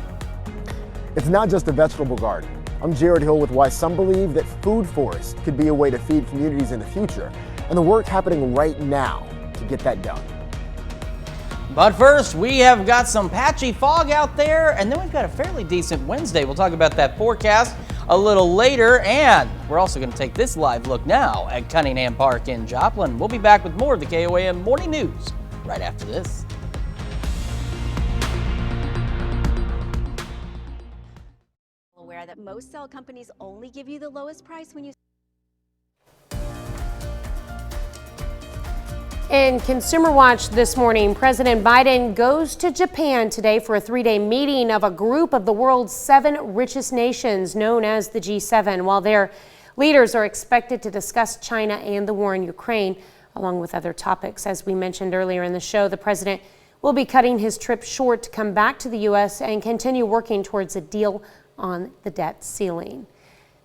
It's not just a vegetable garden. I'm Jared Hill with why some believe that food forests could be a way to feed communities in the future, and the work happening right now to get that done. But first, we have got some patchy fog out there, and then we've got a fairly decent Wednesday. We'll talk about that forecast a little later, and we're also going to take this live look now at Cunningham Park in Joplin. We'll be back with more of the KOAM Morning News right after this. Aware that most cell companies only give you the lowest price when you. In Consumer Watch this morning, President Biden goes to Japan today for a 3-day meeting of a group of the world's 7 richest nations known as the G7, while their leaders are expected to discuss China and the war in Ukraine, along with other topics. As we mentioned earlier in the show, the president will be cutting his trip short to come back to the U.S. and continue working towards a deal on the debt ceiling.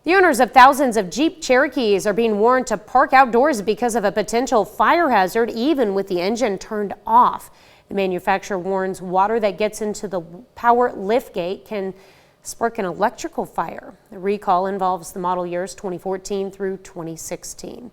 The owners of thousands of Jeep Cherokees are being warned to park outdoors because of a potential fire hazard, even with the engine turned off. The manufacturer warns water that gets into the power liftgate can spark an electrical fire. The recall involves the model years 2014 through 2016.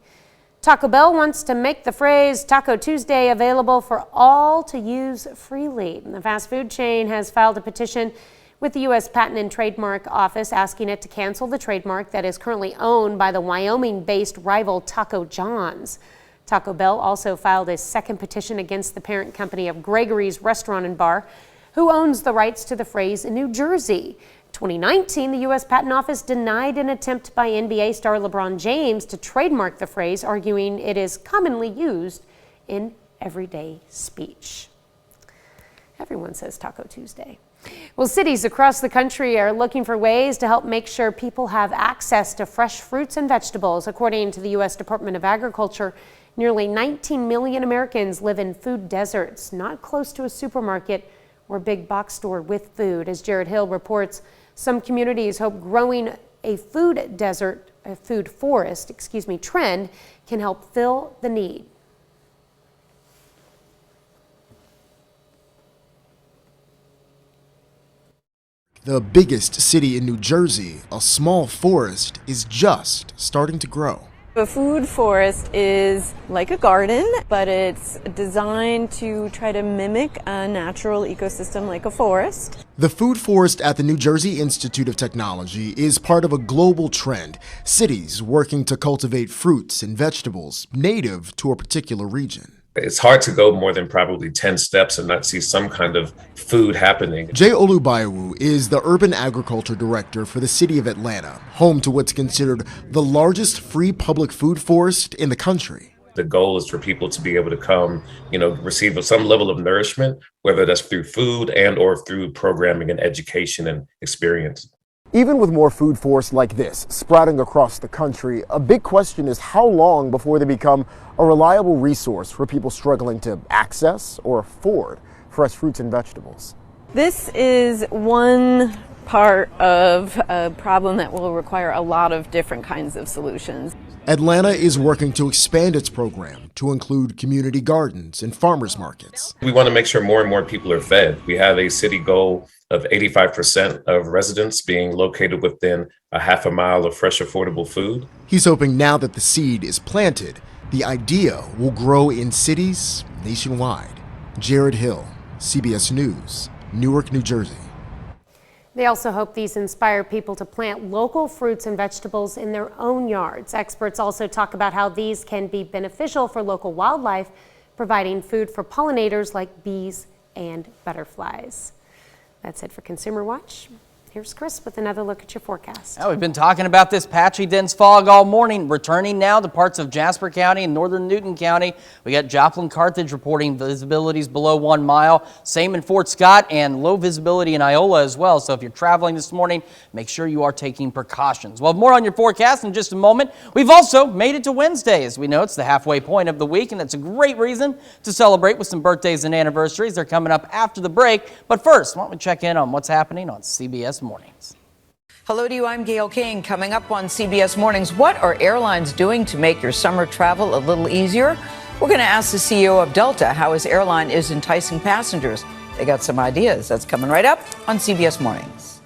Taco Bell wants to make the phrase Taco Tuesday available for all to use freely. The fast food chain has filed a petition with the U.S. Patent and Trademark Office asking it to cancel the trademark that is currently owned by the Wyoming-based rival Taco John's. Taco Bell also filed a second petition against the parent company of Gregory's Restaurant and Bar, who owns the rights to the phrase in New Jersey. In 2019, the U.S. Patent Office denied an attempt by NBA star LeBron James to trademark the phrase, arguing it is commonly used in everyday speech. Everyone says Taco Tuesday. Well, cities across the country are looking for ways to help make sure people have access to fresh fruits and vegetables. According to the U.S. Department of Agriculture, nearly 19 million Americans live in food deserts, not close to a supermarket or big box store with food. As Jared Hill reports, some communities hope growing a food forest trend can help fill the need. The biggest city in New Jersey, a small forest is just starting to grow. A food forest is like a garden, but it's designed to try to mimic a natural ecosystem like a forest. The food forest at the New Jersey Institute of Technology is part of a global trend. Cities working to cultivate fruits and vegetables native to a particular region. It's hard to go more than probably 10 steps and not see some kind of food happening. Jay Olubayewu is the urban agriculture director for the city of Atlanta, home to what's considered the largest free public food forest in the country. The goal is for people to be able to come, receive some level of nourishment, whether that's through food and or through programming and education and experience. Even with more food forests like this sprouting across the country, a big question is how long before they become a reliable resource for people struggling to access or afford fresh fruits and vegetables. This is one part of a problem that will require a lot of different kinds of solutions. Atlanta is working to expand its program to include community gardens and farmers markets. We want to make sure more and more people are fed. We have a city goal of 85% of residents being located within a half a mile of fresh, affordable food. He's hoping now that the seed is planted, the idea will grow in cities nationwide. Jared Hill, CBS News, Newark, New Jersey. They also hope these inspire people to plant local fruits and vegetables in their own yards. Experts also talk about how these can be beneficial for local wildlife, providing food for pollinators like bees and butterflies. That's it for Consumer Watch. Here's Chris with another look at your forecast. We've been talking about this patchy dense fog all morning, returning now to parts of Jasper County and northern Newton County. We got Joplin, Carthage reporting visibilities below 1 mile. Same in Fort Scott, and low visibility in Iola as well. So if you're traveling this morning, make sure you are taking precautions. We'll have more on your forecast in just a moment. We've also made it to Wednesday. As we know, it's the halfway point of the week, and that's a great reason to celebrate with some birthdays and anniversaries. They're coming up after the break. But first, why don't we check in on what's happening on CBS Mornings. Hello to you, I'm Gail King. Coming up on CBS Mornings, what are airlines doing to make your summer travel a little easier? We're going to ask the CEO of Delta how his airline is enticing passengers. They got some ideas. That's coming right up on CBS Mornings.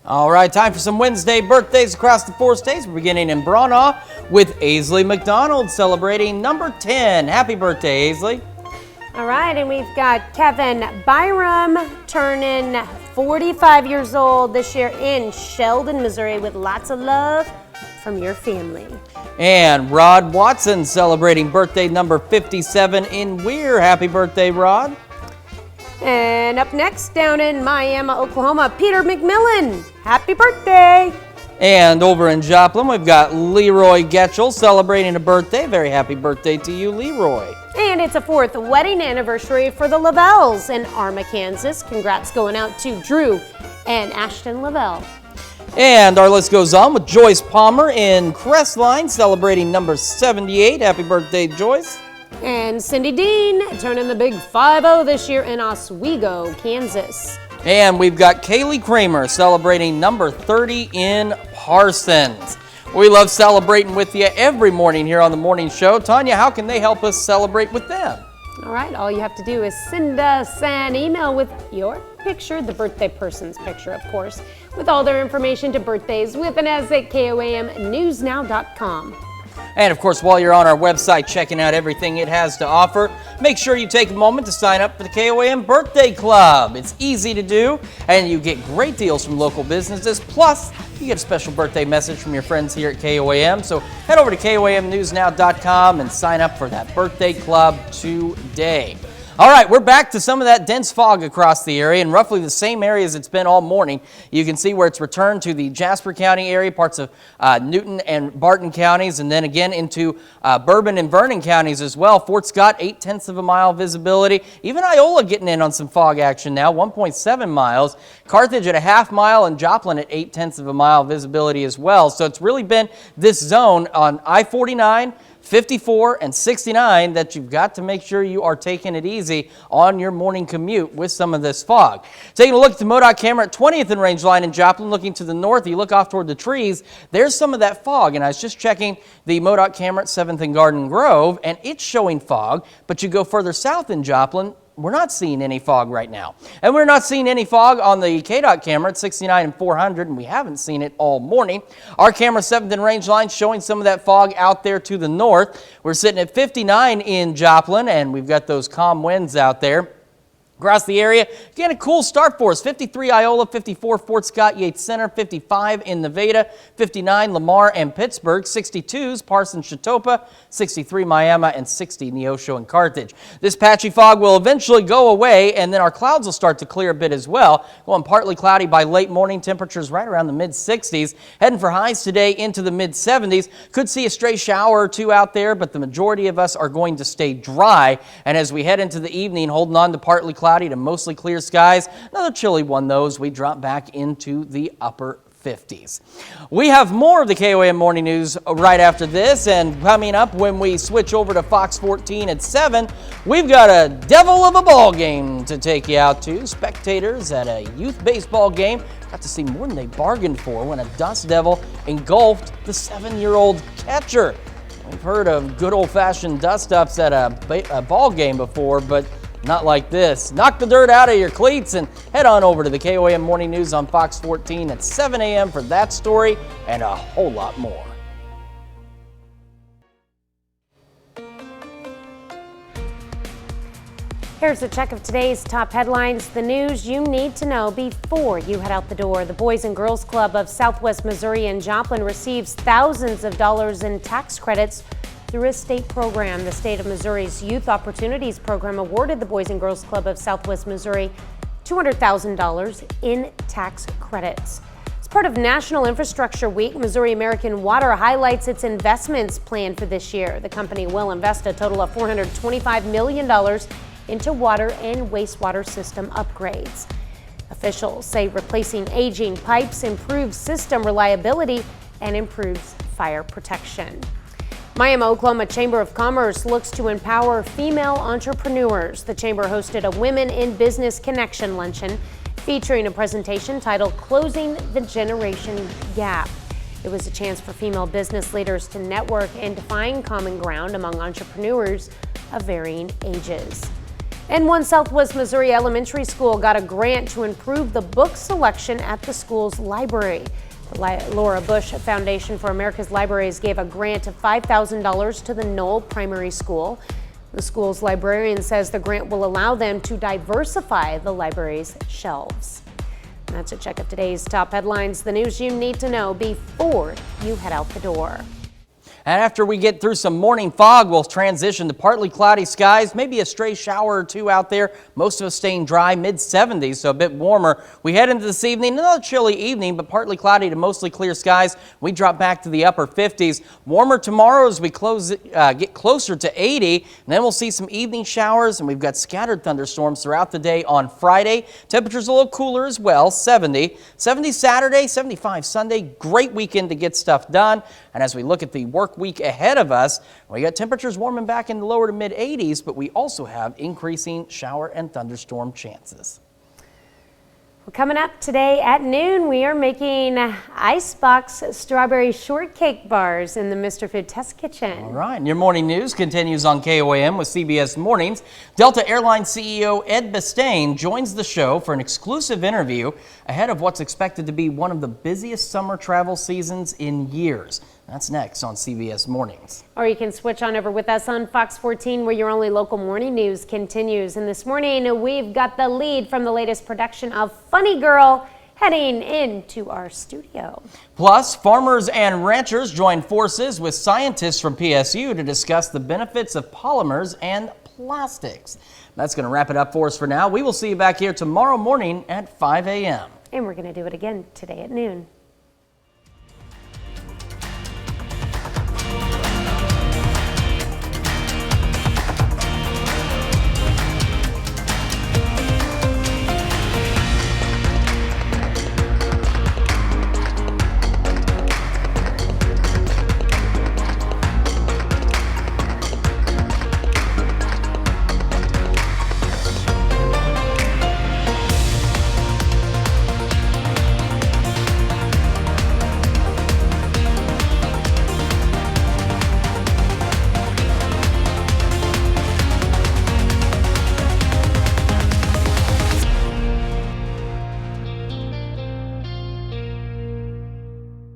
All right, time for some Wednesday birthdays across the 4 states. We're beginning in Branaugh with Aisley McDonald celebrating number 10. Happy birthday, Aisley. All right, and we've got Kevin Byram turning 45 years old this year in Sheldon, Missouri, with lots of love from your family. And Rod Watson celebrating birthday number 57 in Weir. Happy birthday, Rod. And up next, down in Miami, Oklahoma, Peter McMillan. Happy birthday. And over in Joplin, we've got Leroy Getchell celebrating a birthday. Very happy birthday to you, Leroy. And it's a 4th wedding anniversary for the Lavells in Arma, Kansas. Congrats going out to Drew and Ashton Lavelle. And our list goes on with Joyce Palmer in Crestline celebrating number 78. Happy birthday, Joyce. And Cindy Dean turning the big 5-0 this year in Oswego, Kansas. And we've got Kaylee Kramer celebrating number 30 in Parsons. We love celebrating with you every morning here on the morning show. Tanya, how can they help us celebrate with them? All right, all you have to do is send us an email with your picture, the birthday person's picture, of course, with all their information to birthdays with an S at KOAMnewsnow.com. And of course, while you're on our website checking out everything it has to offer, make sure you take a moment to sign up for the KOAM Birthday Club. It's easy to do, and you get great deals from local businesses. Plus, you get a special birthday message from your friends here at KOAM. So head over to KOAMnewsnow.com and sign up for that birthday club today. All right, we're back to some of that dense fog across the area, in roughly the same areas it's been all morning. You can see where it's returned to the Jasper County area, parts of Newton and Barton counties, and then again into Bourbon and Vernon counties as well. Fort Scott, 0.8 of a mile visibility. Even Iola getting in on some fog action now, 1.7 miles. Carthage at a half mile, and Joplin at 0.8 of a mile visibility as well. So it's really been this zone on I-49, 54 and 69 that you've got to make sure you are taking it easy on your morning commute with some of this fog. Taking a look at the MoDOT camera at 20th and Rangeline in Joplin, looking to the north, you look off toward the trees, there's some of that fog. And I was just checking the MoDOT camera at 7th and Garden Grove, and it's showing fog, but you go further south in Joplin, we're not seeing any fog right now. And we're not seeing any fog on the KDOT camera at 69 and 400, and we haven't seen it all morning. Our camera 7th and Rangeline showing some of that fog out there to the north. We're sitting at 59 in Joplin, and we've got those calm winds out there. Across the area, again, a cool start for us. 53 Iola, 54 Fort Scott, Yates Center, 55 in Nevada, 59 Lamar and Pittsburgh, 62s Parsons, Chatopa, 63 Miami, and 60 Neosho and Carthage. This patchy fog will eventually go away, and then our clouds will start to clear a bit as well. Going partly cloudy by late morning, temperatures right around the mid-60s. Heading for highs today into the mid-70s. Could see a stray shower or two out there, but the majority of us are going to stay dry. And as we head into the evening, holding on to partly cloudy to mostly clear skies. Another chilly one, those. We drop back into the upper 50s. We have more of the KOAM Morning News right after this, and coming up when we switch over to Fox 14 at 7, we've got a devil of a ball game to take you out to. Spectators at a youth baseball game got to see more than they bargained for when a dust devil engulfed the 7-year-old catcher. We've heard of good old-fashioned dust-ups at a ball game before, but not like this. Knock the dirt out of your cleats and head on over to the KOAM Morning News on Fox 14 at 7 a.m. for that story and a whole lot more. Here's a check of today's top headlines, the news you need to know before you head out the door. The Boys and Girls Club of Southwest Missouri in Joplin receives thousands of dollars in tax credits through a state program. The state of Missouri's Youth Opportunities Program awarded the Boys and Girls Club of Southwest Missouri $200,000 in tax credits. As part of National Infrastructure Week, Missouri American Water highlights its investments planned for this year. The company will invest a total of $425 million into water and wastewater system upgrades. Officials say replacing aging pipes improves system reliability and improves fire protection. Miami, Oklahoma Chamber of Commerce looks to empower female entrepreneurs. The chamber hosted a Women in Business Connection luncheon featuring a presentation titled Closing the Generation Gap. It was a chance for female business leaders to network and find common ground among entrepreneurs of varying ages. And one Southwest Missouri elementary school got a grant to improve the book selection at the school's library. The Laura Bush Foundation for America's Libraries gave a grant of $5,000 to the Knoll Primary School. The school's librarian says the grant will allow them to diversify the library's shelves. And that's a check of today's top headlines, the news you need to know before you head out the door. And after we get through some morning fog, we'll transition to partly cloudy skies, maybe a stray shower or two out there. Most of us staying dry, mid-70s, so a bit warmer. We head into this evening, another chilly evening, but partly cloudy to mostly clear skies. We drop back to the upper 50s. Warmer tomorrow as we get closer to 80, and then we'll see some evening showers, and we've got scattered thunderstorms throughout the day on Friday. Temperatures a little cooler as well, 70. 70 Saturday, 75 Sunday. Great weekend to get stuff done. And as we look at the work week ahead of us, we got temperatures warming back in the lower to mid 80s, but we also have increasing shower and thunderstorm chances. Well, coming up today at noon, we are making icebox strawberry shortcake bars in the Mr. Food Test Kitchen. All right, and your morning news continues on KOAM with CBS Mornings. Delta Airlines CEO Ed Bistain joins the show for an exclusive interview ahead of what's expected to be one of the busiest summer travel seasons in years. That's next on CBS Mornings. Or you can switch on over with us on Fox 14, where your only local morning news continues. And this morning, we've got the lead from the latest production of Funny Girl heading into our studio. Plus, farmers and ranchers join forces with scientists from PSU to discuss the benefits of polymers and plastics. That's going to wrap it up for us for now. We will see you back here tomorrow morning at 5 a.m. And we're going to do it again today at noon.